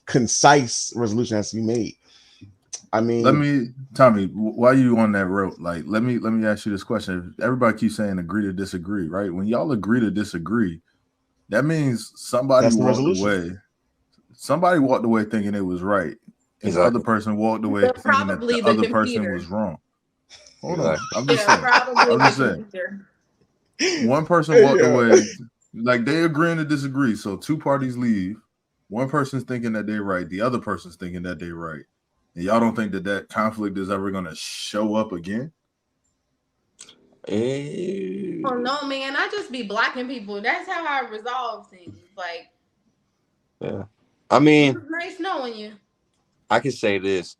concise resolution has to be made. I mean, Tommy, while you on that road, like let me ask you this question. Everybody keeps saying agree to disagree, right? When y'all agree to disagree, that means somebody walked away. Somebody walked away thinking it was right, and the other person walked away thinking that the other person was wrong. Hold on, I'm just saying. One person walked away, like they agreeing to disagree. So two parties leave. One person's thinking that they're right. The other person's thinking that they're right. And y'all don't think that conflict is ever going to show up again? Oh no, man! I just be blocking people. That's how I resolve things. Like, yeah, I mean, it was nice knowing you. I can say this.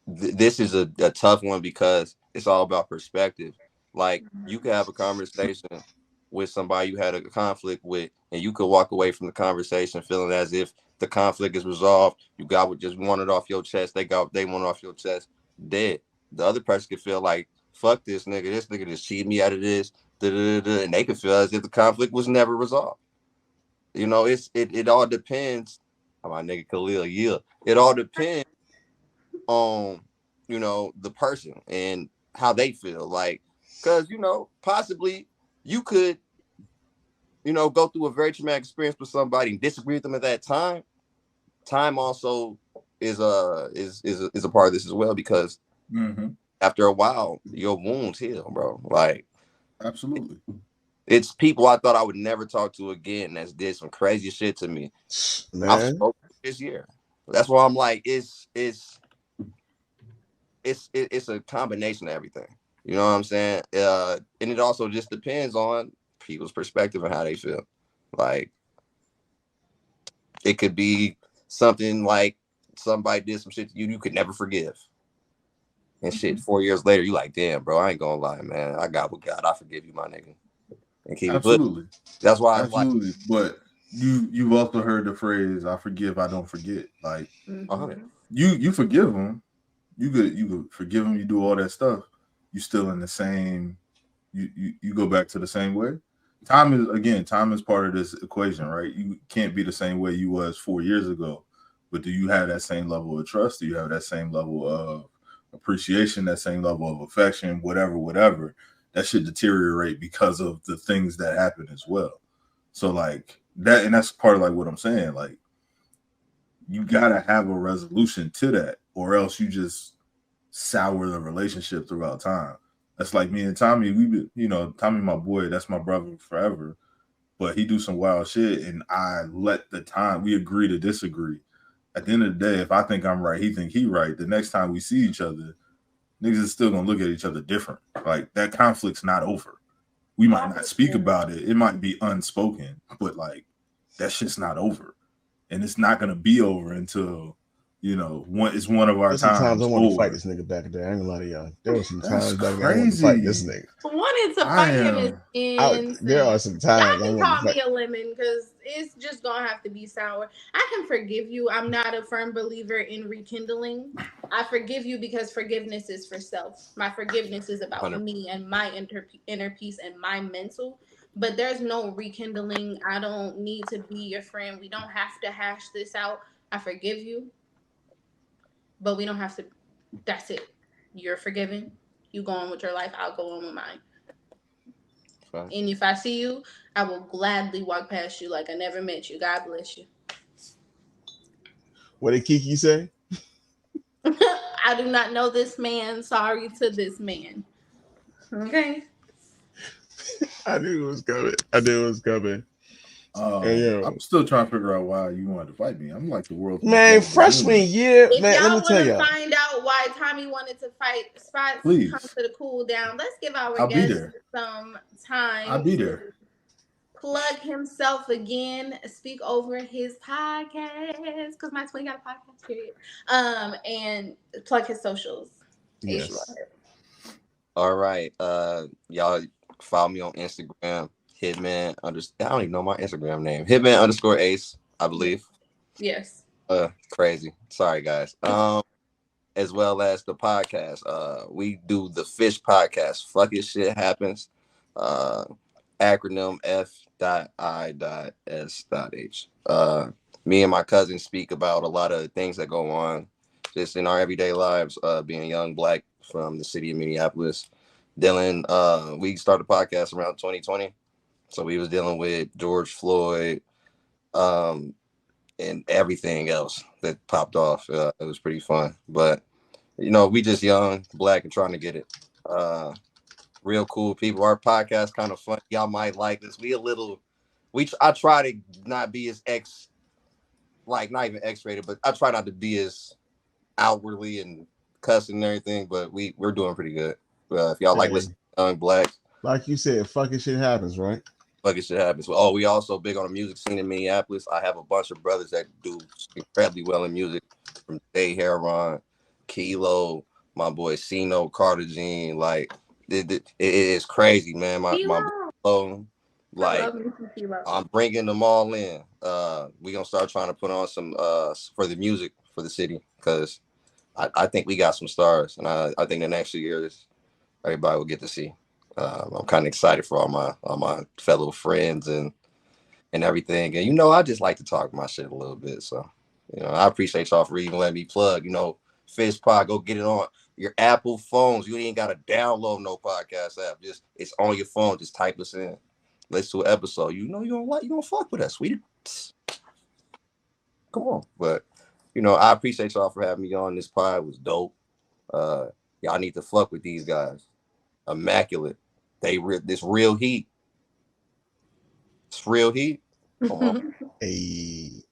This is a tough one because it's all about perspective. Like, you could have a conversation with somebody you had a conflict with, and you could walk away from the conversation feeling as if the conflict is resolved. You got what just wanted off your chest. They wanted off your chest. Dead. The other person could feel like, fuck this nigga. This nigga just cheated me out of this. And they could feel as if the conflict was never resolved. It all depends. My nigga Khalil, yeah. It all depends on the person and how they feel, like, because possibly you could go through a very traumatic experience with somebody and disagree with them at that time also is a part of this as well, because after a while your wounds heal, bro. Like, absolutely. It's people I thought I would never talk to again that's did some crazy shit to me. Man. I've spoken this year. That's why I'm like, it's a combination of everything. You know what I'm saying? And it also just depends on people's perspective and how they feel. Like, it could be something like somebody did some shit to you could never forgive. And shit, 4 years later, you like, damn, bro, I ain't gonna lie, man. I got with God. I forgive you, my nigga. And keep absolutely. That's why absolutely. Like, but you've also heard the phrase, I forgive, I don't forget. Like, you forgive them. You could forgive them. You do all that stuff. You still in the same. You go back to the same way. time is part of this equation, right? You can't be the same way you was 4 years ago, but do you have that same level of trust? Do you have that same level of appreciation, that same level of affection, whatever? That should deteriorate because of the things that happen as well. So like that, and that's part of like what I'm saying. Like you gotta have a resolution to that, or else you just sour the relationship throughout time. That's like me and Tommy. Tommy, my boy, that's my brother forever. But he do some wild shit, and I let the time. We agree to disagree. At the end of the day, if I think I'm right, he think he right. The next time we see each other, niggas is still gonna look at each other different. Like that conflict's not over. We might not speak about it. It might be unspoken, but like that shit's not over, and it's not gonna be over until it's one of our There's some times I times. wanted to fight this nigga back there. I ain't gonna lie to y'all. There was some times back there I wanted to crazy. fight this nigga. Wanting to fight him is insane. There are some times Y'all I can wanted call to fight. me a lemon because it's just gonna have to be sour. I can forgive you. I'm not a firm believer in rekindling. I forgive you because forgiveness is for self. My forgiveness is about 100. me and my inner peace and my mental. But there's no rekindling. I don't need to be your friend. We don't have to hash this out. I forgive you, but we don't have to. That's it. You're forgiven. You go on with your life. I'll go on with mine. Fine. And if I see you, I will gladly walk past you like I never met you. God bless you. What did Kiki say? I do not know this man. Sorry to this man. Okay. I knew it was coming. And I'm still trying to figure out why you wanted to fight me. I'm like the world's most man, lovable freshman human. year, If man. Let y'all me tell want to y'all. find out why Tommy wanted to fight Spots, Please. come to the cool down. Let's give our I'll be guest there. some time I'll be to there. plug himself again, speak over his podcast because my twin got a podcast. Period. And plug his socials. Yes. All right. Y'all follow me on Instagram, Hitman I don't even know my Instagram name. Hitman_Ace, I believe. Yes. Crazy. Sorry guys. As well as the podcast. We do the Fish podcast. Fuck it, shit happens. Acronym F.I.S.H. Me and my cousin speak about a lot of things that go on just in our everyday lives, being young black from the city of Minneapolis. Dylan, we started the podcast around 2020. So we was dealing with George Floyd, and everything else that popped off. It was pretty fun. But we just young, black, and trying to get it. Real cool people. Our podcast kind of fun. Y'all might like this. I try to not be as not even X-rated, but I try not to be as outwardly and cussing and everything. But we're doing pretty good. If y'all like listening to young black, like you said, fucking shit happens, right? Fucking shit happens. Oh, we also big on the music scene in Minneapolis. I have a bunch of brothers that do incredibly well in music, from Day Heron, Kilo, my boy Cino, Carter Jean. Like it is crazy, man. My boy, like I'm bringing them all in. We gonna start trying to put on some for the music for the city, because I think we got some stars, and I think the next few years everybody will get to see. I'm kind of excited for all my fellow friends and everything. And I just like to talk my shit a little bit. So, I appreciate y'all for even letting me plug. F.I.S.H Pod, go get it on your Apple phones. You ain't gotta download no podcast app. Just it's on your phone. Just type us in. Listen to an episode. You don't fuck with us, sweetie. Come on. But I appreciate y'all for having me on. This pod. It was dope. Y'all need to fuck with these guys. Immaculate. This Real H.E.A.T. It's Real H.E.A.T. Come on. Hey.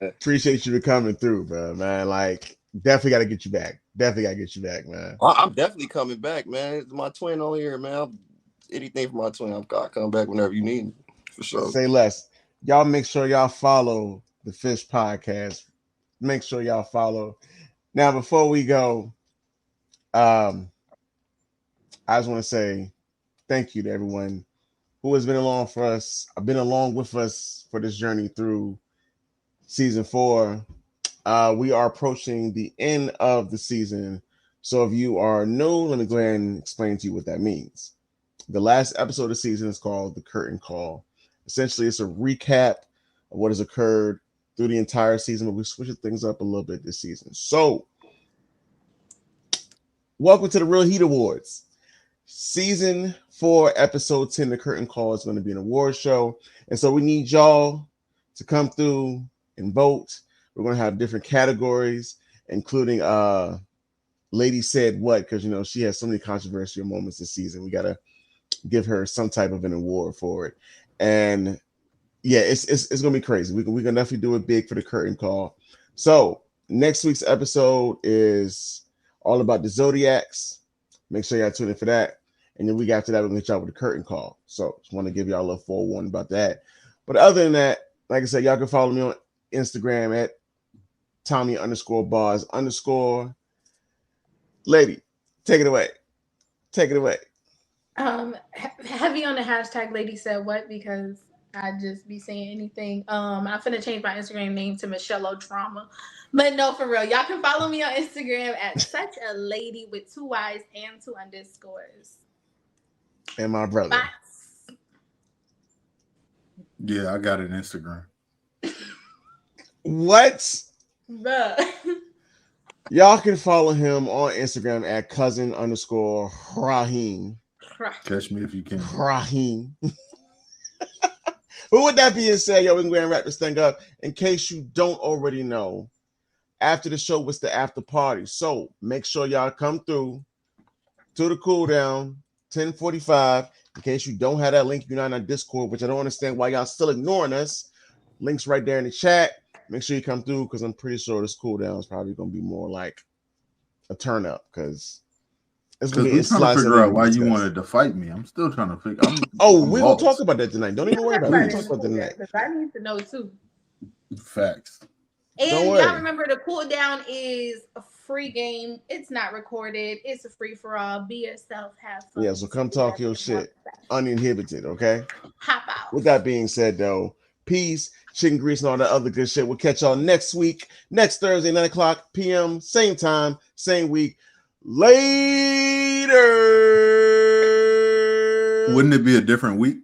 Appreciate you for coming through, bro, man. Like, definitely got to get you back. Man. I'm definitely coming back, man. It's my twin on here, man. Anything for my twin, I'll come back whenever you need me, for sure. Say less. Y'all make sure y'all follow the F.I.S.H podcast. Make sure y'all follow. Now, before we go, I just want to say thank you to everyone who has been along for us. I've been along with us for this journey through season 4. We are approaching the end of the season So if you are new, let me go ahead and explain to you what that means. The last episode of the season is called The Curtain Call. Essentially, it's a recap of what has occurred through the entire season, but we switched things up a little bit this season. So, welcome to the Real H.E.A.T Awards. Season 4, episode 10, The Curtain Call is going to be an award show. And so we need y'all to come through and vote. We're going to have different categories, including Lady Said What, because, she has so many controversial moments this season. We got to give her some type of an award for it. And yeah, it's going to be crazy. We can definitely do it big for the Curtain Call. So next week's episode is all about the Zodiacs. Make sure y'all tune in for that. And then week after that, we're going to hit y'all with the Curtain Call. So just want to give y'all a little forewarning about that. But other than that, like I said, y'all can follow me on Instagram at Tommy_bars_. Lady, take it away. Take it away. Heavy on the hashtag Lady Said What, because I just be saying anything. I'm finna change my Instagram name to Michelle O'Trauma. But no, for real. Y'all can follow me on Instagram at Such a Lady with 2 Y's and 2 underscores. And my brother. Bots. Yeah, I got an Instagram. What? Bruh. Y'all can follow him on Instagram at cousin_Rahim. Catch me if you can. Rahim. But with that being said, we can go ahead and wrap this thing up. In case you don't already know, after the show was the after party. So make sure y'all come through to the cool down, 10:45. In case you don't have that link, you're not in our Discord, which I don't understand why y'all still ignoring us. Links right there in the chat. Make sure you come through, because I'm pretty sure this cool down is probably going to be more like a turn up, because it's going to be We're trying to figure out why you wanted to fight me. I'm still trying to figure. We're going to talk about that tonight. Don't even worry about it. We'll talk about that tonight. I need to know too. Facts. And y'all remember, the cool down is a free game. It's not recorded. It's a free for all. Be yourself. Have fun. Yeah, so come talk your shit. Uninhibited, okay? Hop out. With that being said, though, peace, chicken grease, and all that other good shit. We'll catch y'all next week, next Thursday, 9 o'clock p.m., same time, same week. Later. Wouldn't it be a different week?